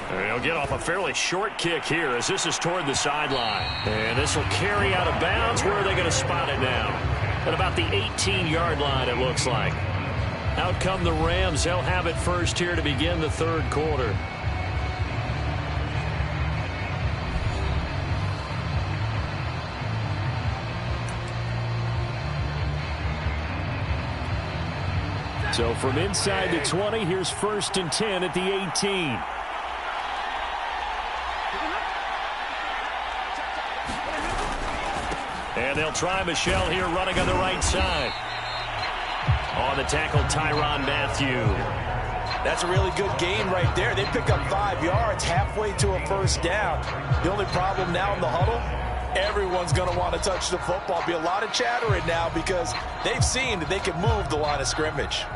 [SPEAKER 2] He'll get off a fairly short kick here as this is toward the sideline. And this will carry out of bounds. Where are they going to spot it now? At about the 18-yard line, it looks like. Out come the Rams. They'll have it first here to begin the 3rd quarter. So from inside the 20, here's 1st and 10 at the 18. And they'll try Michel here running on the right side. On the tackle, Tyrann Mathieu.
[SPEAKER 3] That's a really good gain right there. They pick up 5 yards halfway to a first down. The only problem now in the huddle, everyone's going to want to touch the football. Be a lot of chattering now because they've seen that they can move the line of scrimmage.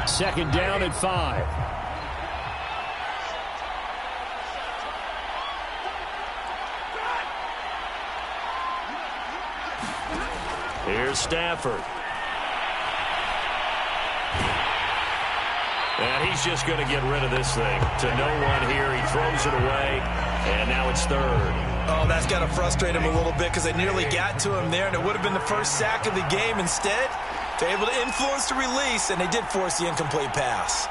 [SPEAKER 2] 2nd down at 5. Here's Stafford. And he's just going to get rid of this thing. To no one here. He throws it away. And now it's 3rd.
[SPEAKER 3] Oh, that's got to frustrate him a little bit because they nearly got to him there, and it would have been the first sack of the game. Instead, they're able to influence the release, and they did force the incomplete pass.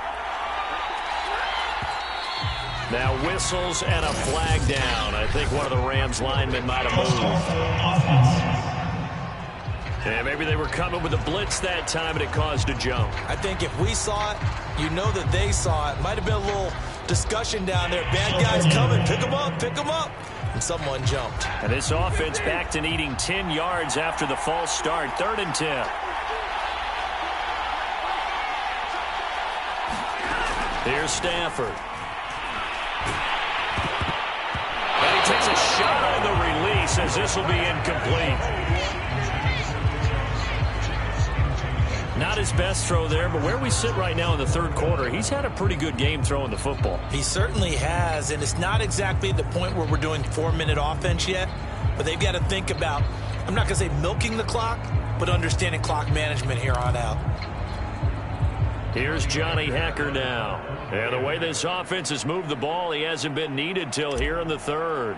[SPEAKER 2] Now whistles and a flag down. I think one of the Rams linemen might have moved. And maybe they were coming with a blitz that time, and it caused a jump.
[SPEAKER 3] I think if we saw it, you know that they saw it. Might have been a little discussion down there. Bad guys coming. Pick them up. Pick them up. And someone jumped.
[SPEAKER 2] And this offense back to needing 10 yards after the false start. 3rd and 10. Here's Stafford. And he takes a shot on the release as this will be incomplete. Not his best throw there, but where we sit right now in the 3rd quarter, he's had a pretty good game throwing the football.
[SPEAKER 3] He certainly has, and it's not exactly the point where we're doing 4-minute offense yet, but they've got to think about, I'm not going to say milking the clock, but understanding clock management here on out.
[SPEAKER 2] Here's Johnny Hekker now. And the way this offense has moved the ball, he hasn't been needed till here in the 3rd.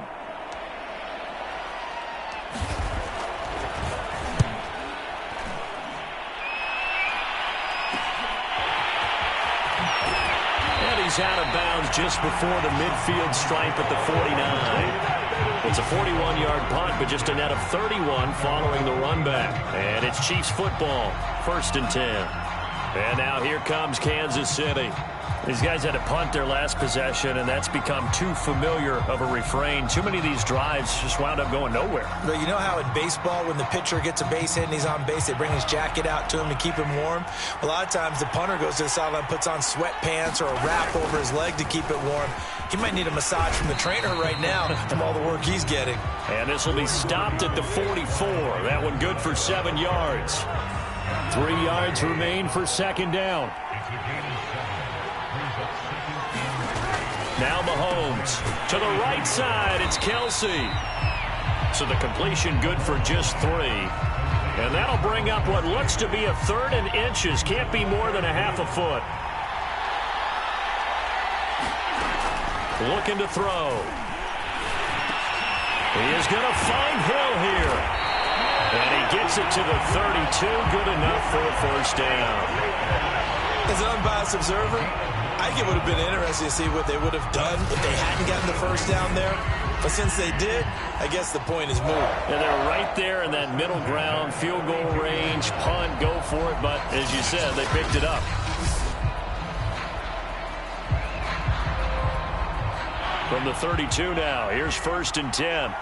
[SPEAKER 2] is out of bounds just before the midfield stripe at the 49. It's a 41-yard punt, but just a net of 31 following the run back. And it's Chiefs football, 1st and 10. And now here comes Kansas City. These guys had to punt their last possession, and that's become too familiar of a refrain. Too many of these drives just wound up going nowhere.
[SPEAKER 3] But you know how in baseball, when the pitcher gets a base hit and he's on base, they bring his jacket out to him to keep him warm? A lot of times the punter goes to the sideline, puts on sweatpants or a wrap over his leg to keep it warm. He might need a massage from the trainer right now from all the work he's getting.
[SPEAKER 2] And this will be stopped at the 44. That one good for 7 yards. 3 yards remain for 2nd down. Now Mahomes to the right side. It's Kelsey. So the completion good for just 3. And that'll bring up what looks to be a 3rd and inches. Can't be more than a half a foot. Looking to throw. He is going to find Hill here. And he gets it to the 32. Good enough for a 1st down.
[SPEAKER 3] As an unbiased observer, I think it would have been interesting to see what they would have done if they hadn't gotten the 1st down there. But since they did, I guess the point is moved.
[SPEAKER 2] And they're right there in that middle ground, field goal range, punt, go for it. But as you said, they picked it up. From the 32 now, here's 1st and 10.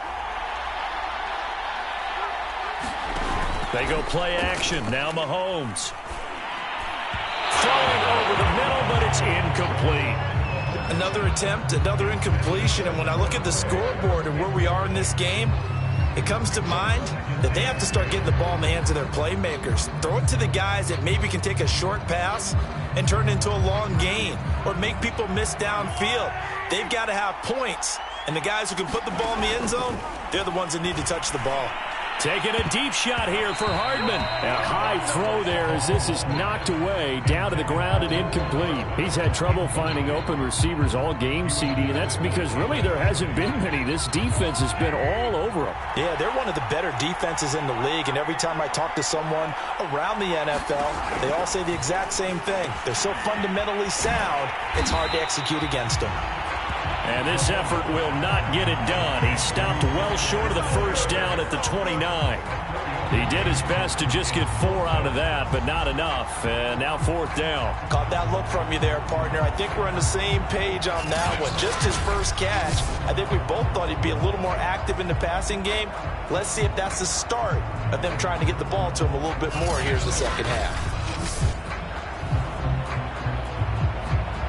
[SPEAKER 2] They go play action. Now Mahomes. Throwing over the middle, but it's incomplete.
[SPEAKER 3] Another attempt, another incompletion. And when I look at the scoreboard and where we are in this game, it comes to mind that they have to start getting the ball in the hands of their playmakers. Throw it to the guys that maybe can take a short pass and turn it into a long gain or make people miss downfield. They've got to have points. And the guys who can put the ball in the end zone, they're the ones that need to touch the ball.
[SPEAKER 2] Taking a deep shot here for Hardman. And a high throw there as this is knocked away, down to the ground and incomplete. He's had trouble finding open receivers all game, CD, and that's because really there hasn't been many. This defense has been all over them.
[SPEAKER 3] Yeah, they're one of the better defenses in the league, and every time I talk to someone around the NFL, they all say the exact same thing. They're so fundamentally sound, it's hard to execute against them.
[SPEAKER 2] And this effort will not get it done. He stopped well short of the 1st down at the 29. He did his best to just get 4 out of that, but not enough. And now 4th down.
[SPEAKER 3] Caught that look from you there, partner. I think we're on the same page on that one. Just his first catch. I think we both thought he'd be a little more active in the passing game. Let's see if that's the start of them trying to get the ball to him a little bit more. Here's the 2nd half.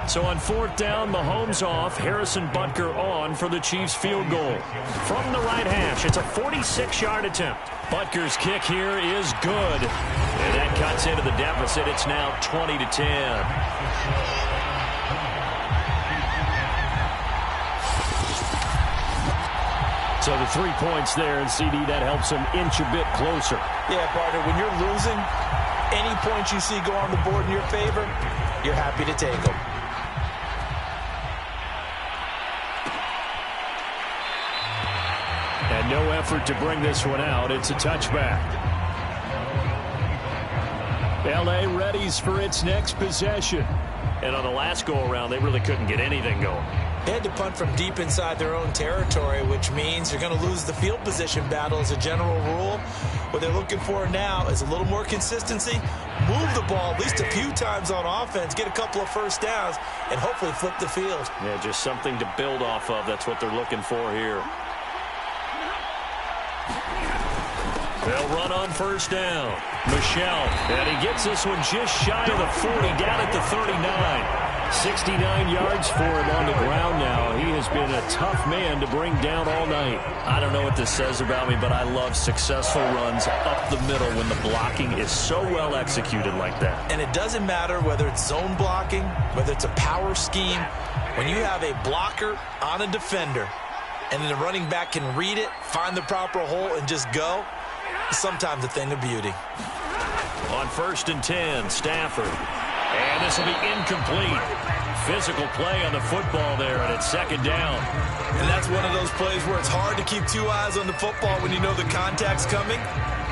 [SPEAKER 2] So on 4th down, Mahomes off, Harrison Butker on for the Chiefs field goal. From the right hash, it's a 46-yard attempt. Butker's kick here is good. And that cuts into the deficit. It's now 20-10. So the 3 points there, and CD, that helps him inch a bit closer.
[SPEAKER 3] Yeah, partner, when you're losing, any points you see go on the board in your favor, you're happy to take them.
[SPEAKER 2] And no effort to bring this one out. It's a touchback. LA readies for its next possession. And on the last go-around, they really couldn't get anything going.
[SPEAKER 3] They had to punt from deep inside their own territory, which means you're going to lose the field position battle as a general rule. What they're looking for now is a little more consistency, move the ball at least a few times on offense, get a couple of 1st downs, and hopefully flip the field.
[SPEAKER 2] Yeah, just something to build off of. That's what they're looking for here. They'll run on 1st down. Michel, and he gets this one just shy of the 40, down at the 39. 69 yards for him on the ground now. He has been a tough man to bring down all night. I don't know what this says about me, but I love successful runs up the middle when the blocking is so well executed like that.
[SPEAKER 3] And it doesn't matter whether it's zone blocking, whether it's a power scheme. When you have a blocker on a defender, and then the running back can read it, find the proper hole, and just go, it's sometimes a thing of beauty.
[SPEAKER 2] On 1st and 10, Stafford. And this will be incomplete. Physical play on the football there, and it's 2nd down.
[SPEAKER 3] And that's one of those plays where it's hard to keep 2 eyes on the football when you know the contact's coming,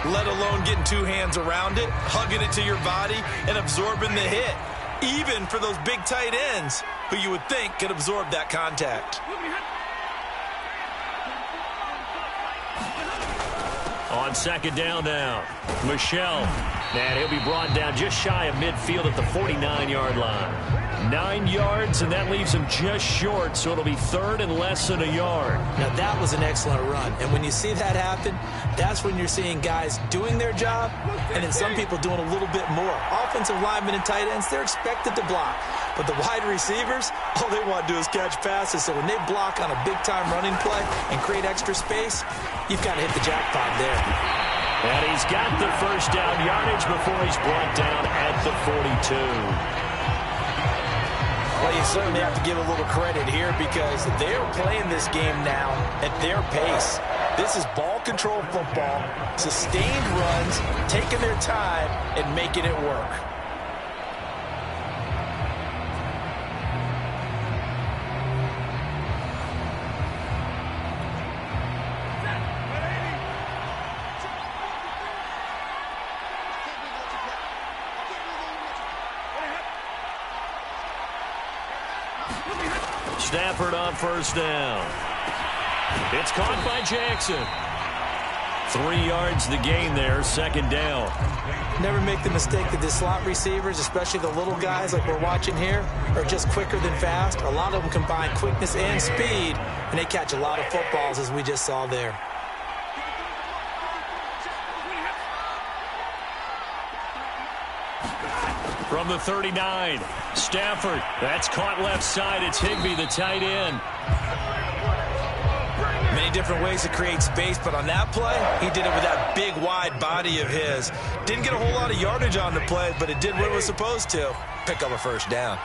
[SPEAKER 3] let alone getting 2 hands around it, hugging it to your body, and absorbing the hit. Even for those big tight ends, who you would think could absorb that contact.
[SPEAKER 2] On second down now, Michelle. And he'll be brought down just shy of midfield at the 49-yard line. 9 yards, and that leaves him just short, so it'll be third and less than a yard.
[SPEAKER 3] Now, that was an excellent run, and when you see that happen, that's when you're seeing guys doing their job, and then some people doing a little bit more. Offensive linemen and tight ends, they're expected to block, but the wide receivers, all they want to do is catch passes, so when they block on a big-time running play and create extra space, you've got to hit the jackpot there.
[SPEAKER 2] And he's got the first down yardage before he's brought down at the 42.
[SPEAKER 3] Well, you certainly have to give a little credit here because they're playing this game now at their pace. This is ball control football, sustained runs, taking their time and making it work.
[SPEAKER 2] Stafford on first down. It's caught by Jackson. 3 yards the gain there, second down.
[SPEAKER 3] Never make the mistake that the slot receivers, especially the little guys like we're watching here, are just quicker than fast. A lot of them combine quickness and speed, and they catch a lot of footballs, as we just saw there.
[SPEAKER 2] From the 39, Stafford. That's caught left side. It's Higbee, the tight end.
[SPEAKER 3] Many different ways to create space, but on that play, he did it with that big, wide body of his. Didn't get a whole lot of yardage on the play, but it did what it was supposed to. Pick up a first down.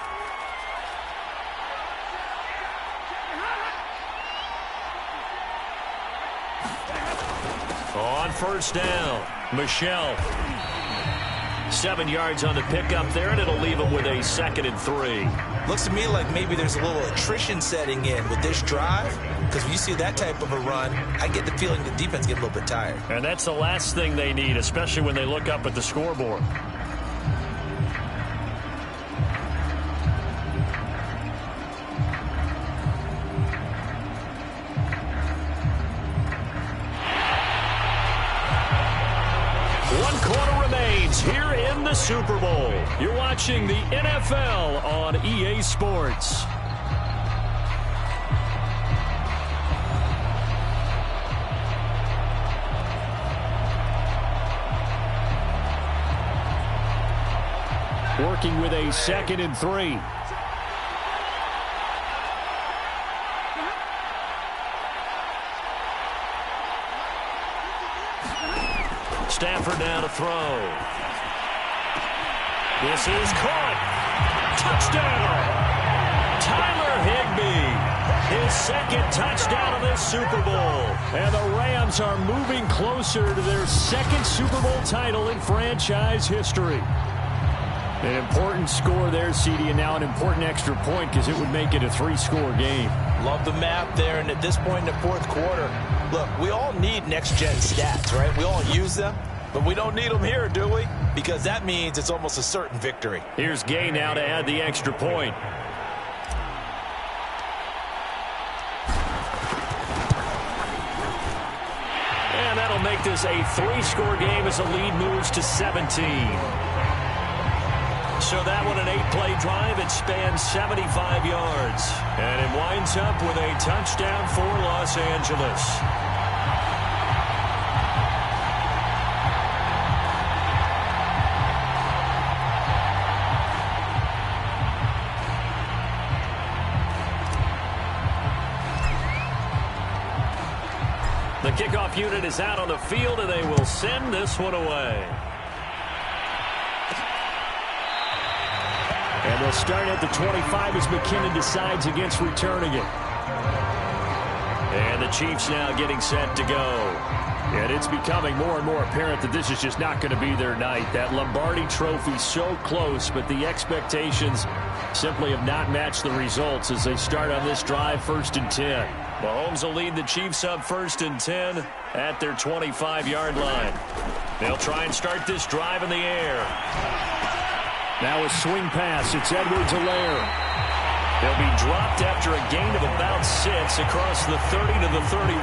[SPEAKER 2] On first down, Michelle. 7 yards on the pickup there, and it'll leave him with a 2nd and 3.
[SPEAKER 3] Looks to me like maybe there's a little attrition setting in with this drive, because when you see that type of a run, I get the feeling the defense gets a little bit tired.
[SPEAKER 2] And that's the last thing they need, especially when they look up at the scoreboard. Here in the Super Bowl, you're watching the NFL on EA Sports. Working with a 2nd and 3. Stafford now to throw. This is caught. Touchdown. Tyler Higbee. His 2nd touchdown of this Super Bowl. And the Rams are moving closer to their 2nd Super Bowl title in franchise history. An important score there, CD, and now an important extra point because it would make it a 3-score game.
[SPEAKER 3] Love the map there, and at this point in the 4th quarter, look, we all need next-gen stats, right? We all use them. But we don't need them here, do we? Because that means it's almost a certain victory.
[SPEAKER 2] Here's Gay now to add the extra point. And that'll make this a 3-score game as the lead moves to 17. So that one, an 8-play drive. It spans 75 yards. And it winds up with a touchdown for Los Angeles. The kickoff unit is out on the field, and they will send this one away. And they'll start at the 25 as McKinnon decides against returning it. And the Chiefs now getting set to go. And it's becoming more and more apparent that this is just not going to be their night. That Lombardi trophy so close, but the expectations simply have not matched the results as they start on this drive, 1st and 10. Mahomes will lead the Chiefs up 1st and 10 at their 25-yard line. They'll try and start this drive in the air. Now a swing pass. It's Edwards-Helaire. He'll be dropped after a gain of about 6 across the 30 to the 31.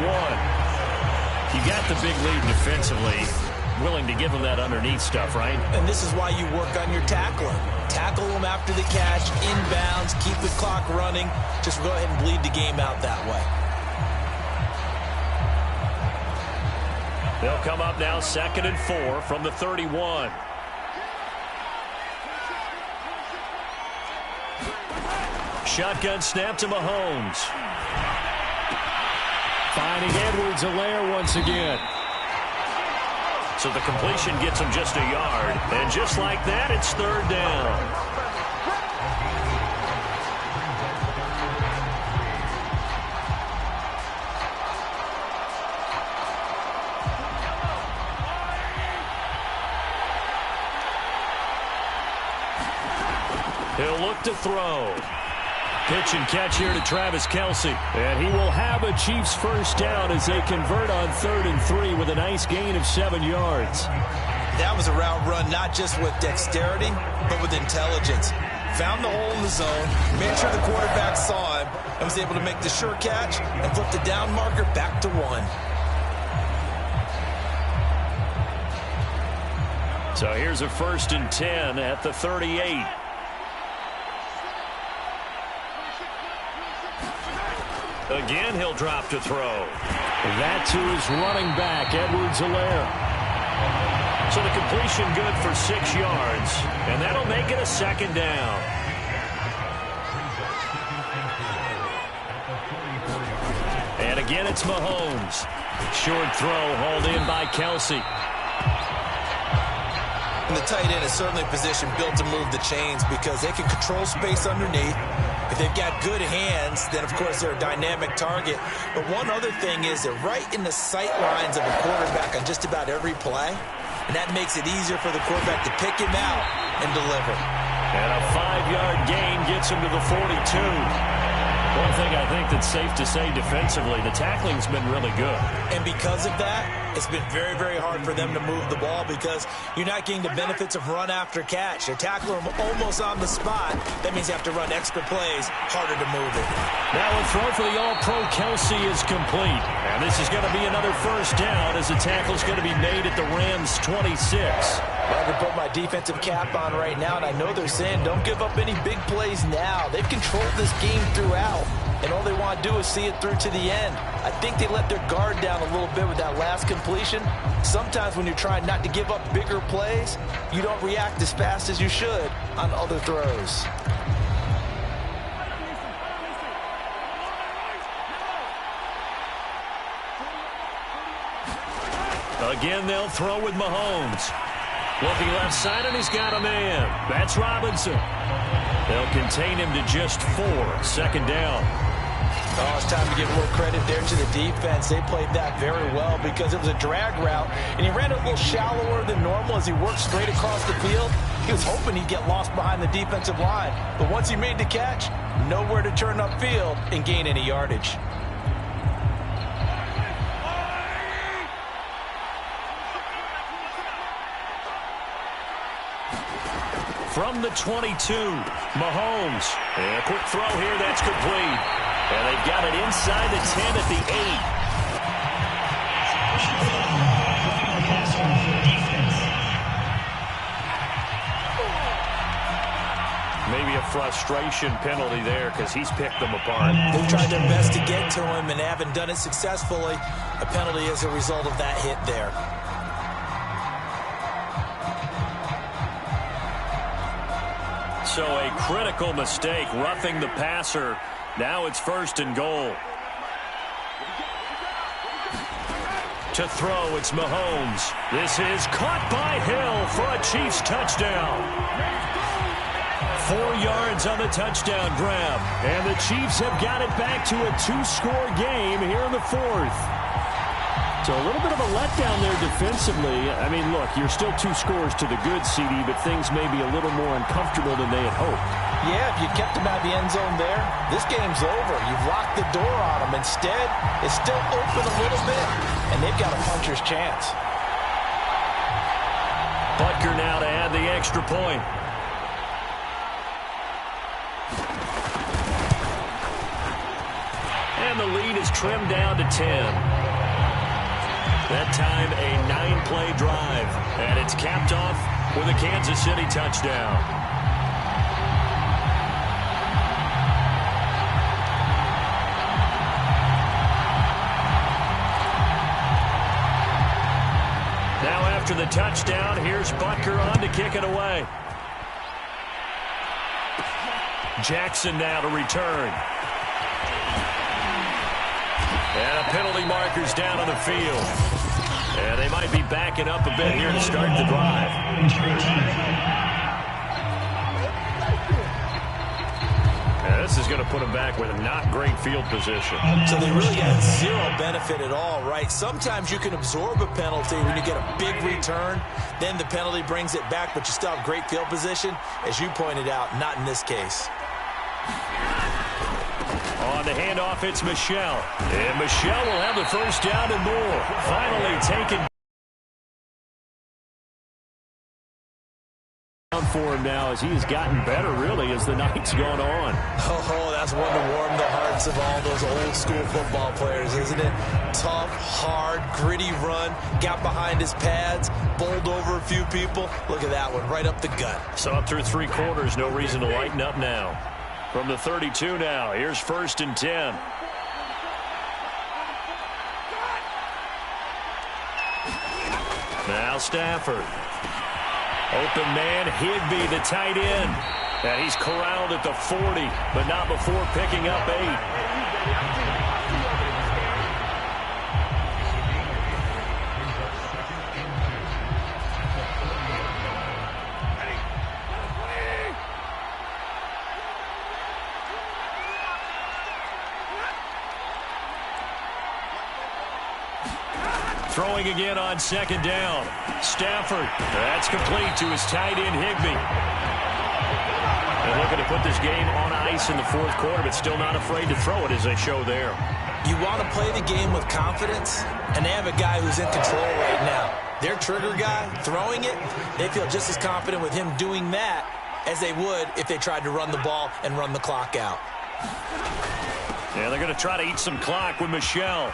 [SPEAKER 2] You got the big lead defensively. Willing to give him that underneath stuff, right?
[SPEAKER 3] And this is why you work on your tackling. Tackle him after the catch, inbounds, keep the clock running. Just go ahead and bleed the game out that way.
[SPEAKER 2] They'll come up now 2nd and 4 from the 31. Shotgun snap to Mahomes. Finding Edwards-Helaire once again. So the completion gets him just a yard. And just like that, it's 3rd down. He'll look to throw. Pitch and catch here to Travis Kelce. And he will have a Chiefs first down as they convert on 3rd and 3 with a nice gain of 7 yards.
[SPEAKER 3] That was a route run not just with dexterity, but with intelligence. Found the hole in the zone, made sure the quarterback saw him, and was able to make the sure catch and flip the down marker back to 1.
[SPEAKER 2] So here's a 1st and 10 at the 38. Again, he'll drop to throw. That to his running back, Edwards-Helaire. So the completion good for 6 yards, and that'll make it a 2nd down. And again, it's Mahomes. Short throw hauled in by Kelce.
[SPEAKER 3] And the tight end is certainly a position built to move the chains because they can control space underneath. If they've got good hands, then, of course, they're a dynamic target. But one other thing is they're right in the sight lines of a quarterback on just about every play. And that makes it easier for the quarterback to pick him out and deliver.
[SPEAKER 2] And a 5-yard gain gets him to the 42. One thing I think that's safe to say defensively, the tackling's been really good.
[SPEAKER 3] And because of that, it's been very, very hard for them to move the ball because you're not getting the benefits of run after catch. They're tackling them almost on the spot. That means you have to run extra plays, harder to move it.
[SPEAKER 2] Now a throw for the All-Pro Kelce is complete. And this is going to be another first down as the tackle's going to be made at the Rams' 26.
[SPEAKER 3] I can put my defensive cap on right now, and I know they're saying don't give up any big plays now. They've controlled this game throughout, and all they want to do is see it through to the end. I think they let their guard down a little bit with that last completion. Sometimes when you're trying not to give up bigger plays, you don't react as fast as you should on other throws.
[SPEAKER 2] Again, they'll throw with Mahomes. Looking left side, and he's got a man. That's Robinson. They'll contain him to just 4. 2nd down.
[SPEAKER 3] Oh, it's time to give a little credit there to the defense. They played that very well because it was a drag route, and he ran a little shallower than normal as he worked straight across the field. He was hoping he'd get lost behind the defensive line, but once he made the catch, nowhere to turn upfield and gain any yardage.
[SPEAKER 2] From the 22, Mahomes. And a quick throw here, that's complete. And they've got it inside the 10 at the 8. Maybe a frustration penalty there because he's picked them apart.
[SPEAKER 3] They've tried their best to get to him and haven't done it successfully. A penalty as a result of that hit there.
[SPEAKER 2] So a critical mistake, roughing the passer. Now it's 1st and goal. To throw, it's Mahomes. This is caught by Hill for a Chiefs touchdown. 4 yards on the touchdown grab. And the Chiefs have got it back to a 2-score game here in the 4th. So a little bit of a letdown there defensively. I mean, look, you're still 2 scores to the good, CD, but things may be a little more uncomfortable than they had hoped.
[SPEAKER 3] Yeah, if you kept them out of the end zone there, this game's over. You've locked the door on them. Instead, it's still open a little bit, and they've got a puncher's chance.
[SPEAKER 2] Butker now to add the extra point. And the lead is trimmed down to 10. That time a 9-play drive. And it's capped off with a Kansas City touchdown. Now after the touchdown, here's Butker on to kick it away. Jackson now to return. And a penalty marker's down on the field. And they might be backing up a bit here to start the drive. And this is going to put them back with a not great field position.
[SPEAKER 3] So they really had zero benefit at all, right? Sometimes you can absorb a penalty when you get a big return. Then the penalty brings it back, but you still have great field position. As you pointed out, not in this case.
[SPEAKER 2] On the handoff, it's Michel. And Michel will have the first down and more. Finally taken down for him now as he has gotten better, really, as the night's gone on.
[SPEAKER 3] Oh, that's one to warm the hearts of all those old-school football players, isn't it? Tough, hard, gritty run. Got behind his pads, bowled over a few people. Look at that one, right up the gut.
[SPEAKER 2] So up through 3 quarters, no reason to lighten up now. From the 32 now, here's 1st and 10. Now Stafford. Open man, Higbee, the tight end. And he's corralled at the 40, but not before picking up 8. Throwing again on 2nd down. Stafford. That's complete to his tight end, Higbee. They're looking to put this game on ice in the 4th quarter, but still not afraid to throw it as they show there.
[SPEAKER 3] You want to play the game with confidence, and they have a guy who's in control right now. Their trigger guy, throwing it, they feel just as confident with him doing that as they would if they tried to run the ball and run the clock out.
[SPEAKER 2] Yeah, they're going to try to eat some clock with Michel.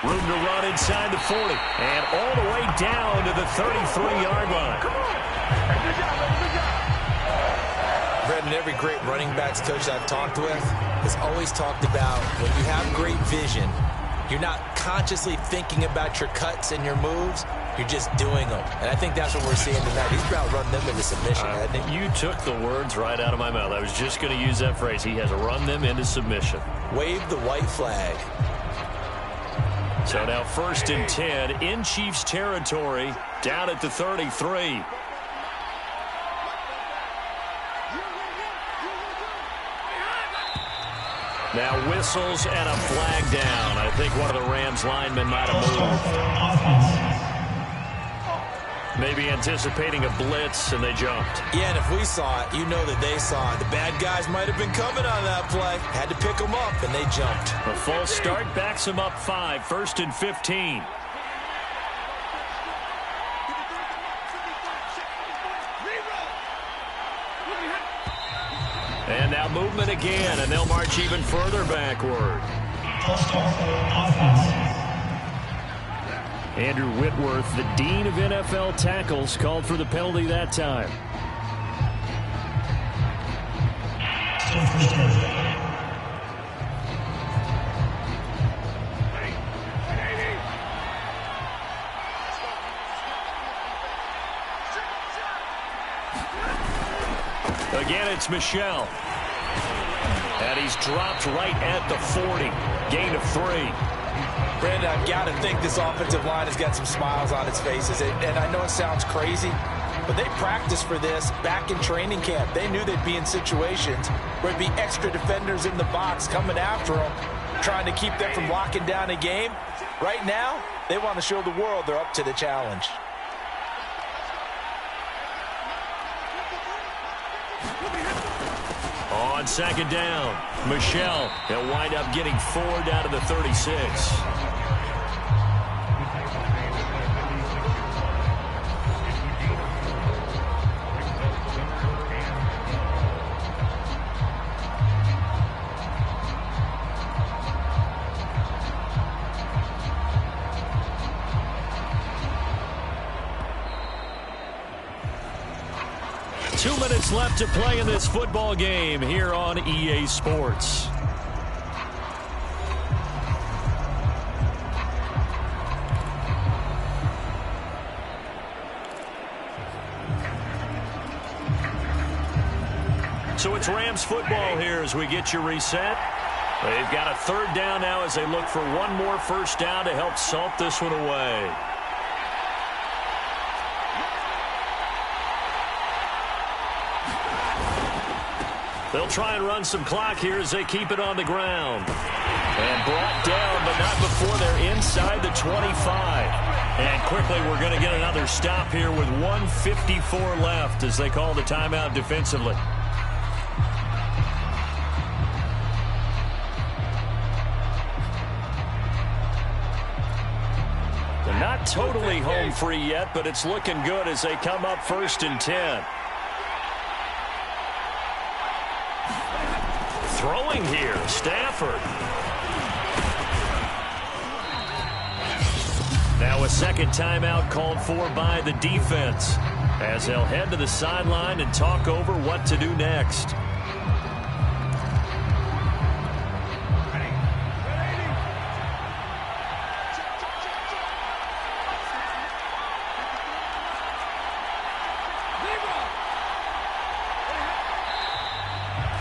[SPEAKER 2] Room to run inside the 40. And all the way down to the 33-yard line.
[SPEAKER 3] Brendan, every great running backs coach I've talked with has always talked about when you have great vision, you're not consciously thinking about your cuts and your moves. You're just doing them. And I think that's what we're seeing tonight. He's about run them into submission, hasn't he?
[SPEAKER 2] You took the words right out of my mouth. I was just going to use that phrase. He has run them into submission.
[SPEAKER 3] Wave the white flag.
[SPEAKER 2] So now 1st and 10 in Chiefs territory, down at the 33. Now whistles and a flag down. I think one of the Rams linemen might have moved. Maybe anticipating a blitz, and they jumped.
[SPEAKER 3] Yeah, and if we saw it, you know that they saw it. The bad guys might have been coming on that play. Had to pick them up, and they jumped.
[SPEAKER 2] A false start backs them up 5, 1st and 15. And now movement again, and they'll march even further backward. Andrew Whitworth, the dean of NFL tackles, called for the penalty that time. Again, it's Michel. And he's dropped right at the 40. Gain of 3.
[SPEAKER 3] Brandon, I've got to think this offensive line has got some smiles on its faces. And I know it sounds crazy, but they practiced for this back in training camp. They knew they'd be in situations where it'd be extra defenders in the box coming after them, trying to keep them from locking down a game. Right now, they want to show the world they're up to the challenge.
[SPEAKER 2] On 2nd down, Michel. He'll wind up getting 4 down to the 36. minutes left to play in this football game here on EA Sports. So it's Rams football here as we get you reset. They've got a third down now as they look for one more first down to help salt this one away. They'll try and run some clock here as they keep it on the ground. And brought down, but not before they're inside the 25. And quickly we're going to get another stop here with 1:54 left as they call the timeout defensively. They're not totally home free yet, but it's looking good as they come up 1st and 10. Throwing here, Stafford. Now a second timeout called for by the defense as they'll head to the sideline and talk over what to do next.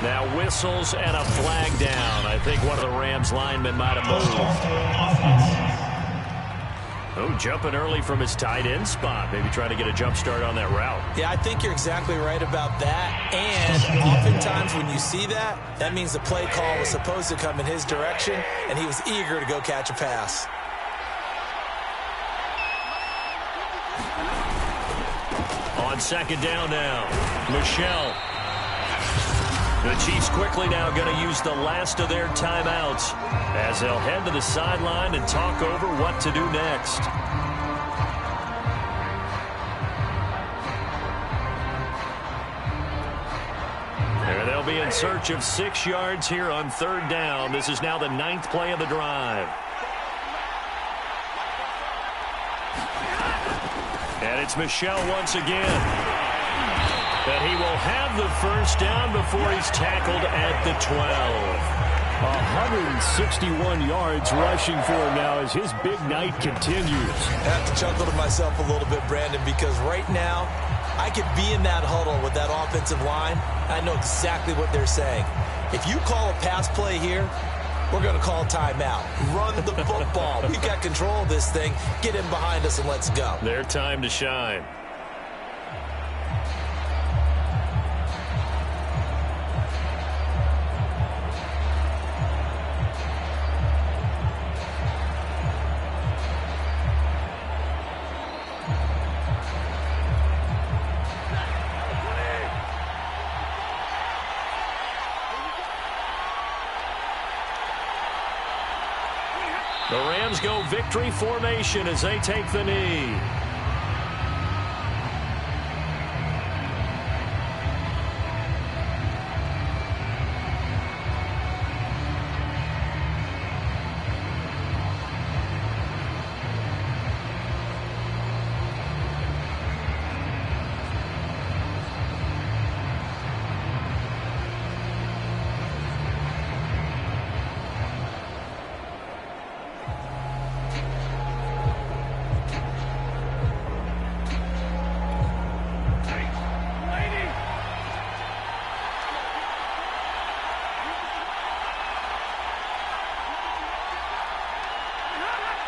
[SPEAKER 2] Now whistles and a flag down. I think one of the Rams linemen might have moved. Oh, jumping early from his tight end spot. Maybe trying to get a jump start on that route.
[SPEAKER 3] Yeah, I think you're exactly right about that. And oftentimes when you see that, that means the play call was supposed to come in his direction, and he was eager to go catch a pass.
[SPEAKER 2] On second down now, Michelle. The Chiefs quickly now going to use the last of their timeouts as they'll head to the sideline and talk over what to do next. There they'll be in search of 6 yards here on third down. This is now the 9th play of the drive. And it's Michelle once again. But he will have the first down before he's tackled at the 12.
[SPEAKER 6] 161 yards rushing for him now as his big night continues.
[SPEAKER 3] I have to chuckle to myself a little bit, Brandon, because right now I could be in that huddle with that offensive line. I know exactly what they're saying. If you call a pass play here, we're going to call timeout. Run the football. We've got control of this thing. Get in behind us and let's go.
[SPEAKER 2] Their time to shine. The Rams go victory formation as they take the knee.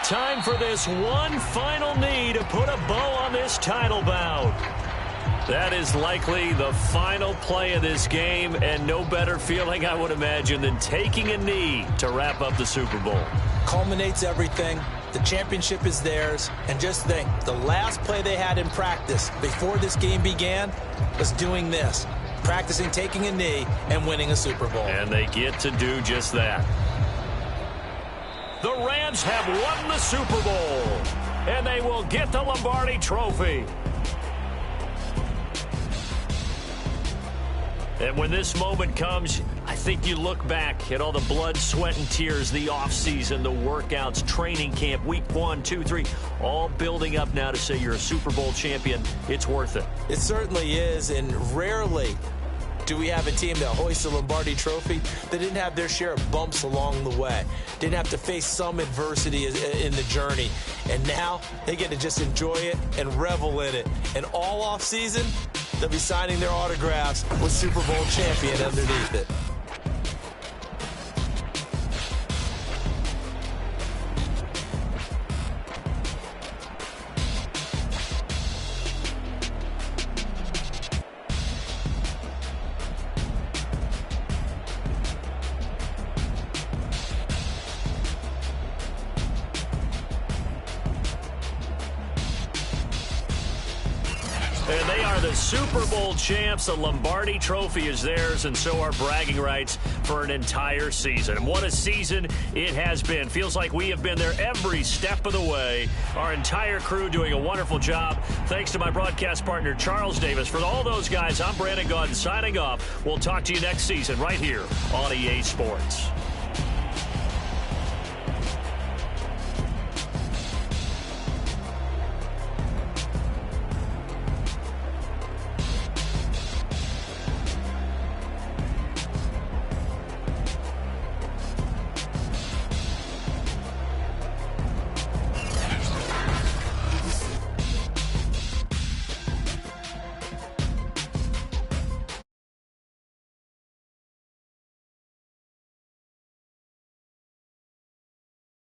[SPEAKER 2] Time for this one final knee to put a bow on this title bout. That is likely the final play of this game, and no better feeling, I would imagine, than taking a knee to wrap up the Super Bowl.
[SPEAKER 3] Culminates everything. The championship is theirs. And just think, the last play they had in practice before this game began was doing this. Practicing taking a knee and winning a Super Bowl.
[SPEAKER 2] And they get to do just that. The Rams have won the Super Bowl, and they will get the Lombardi Trophy. And when this moment comes, I think you look back at all the blood, sweat, and tears, the offseason, the workouts, training camp, week 1, 2, 3, all building up now to say you're a Super Bowl champion. It's worth it.
[SPEAKER 3] It certainly is, and rarely do we have a team that hoists the Lombardi Trophy that didn't have their share of bumps along the way, didn't have to face some adversity in the journey, and now they get to just enjoy it and revel in it. And all off season, they'll be signing their autographs with Super Bowl champion underneath it.
[SPEAKER 2] And they are the Super Bowl champs. The Lombardi Trophy is theirs, and so are bragging rights for an entire season. And what a season it has been. Feels like we have been there every step of the way. Our entire crew doing a wonderful job. Thanks to my broadcast partner, Charles Davis. For all those guys, I'm Brandon Gaudin signing off. We'll talk to you next season right here on EA Sports.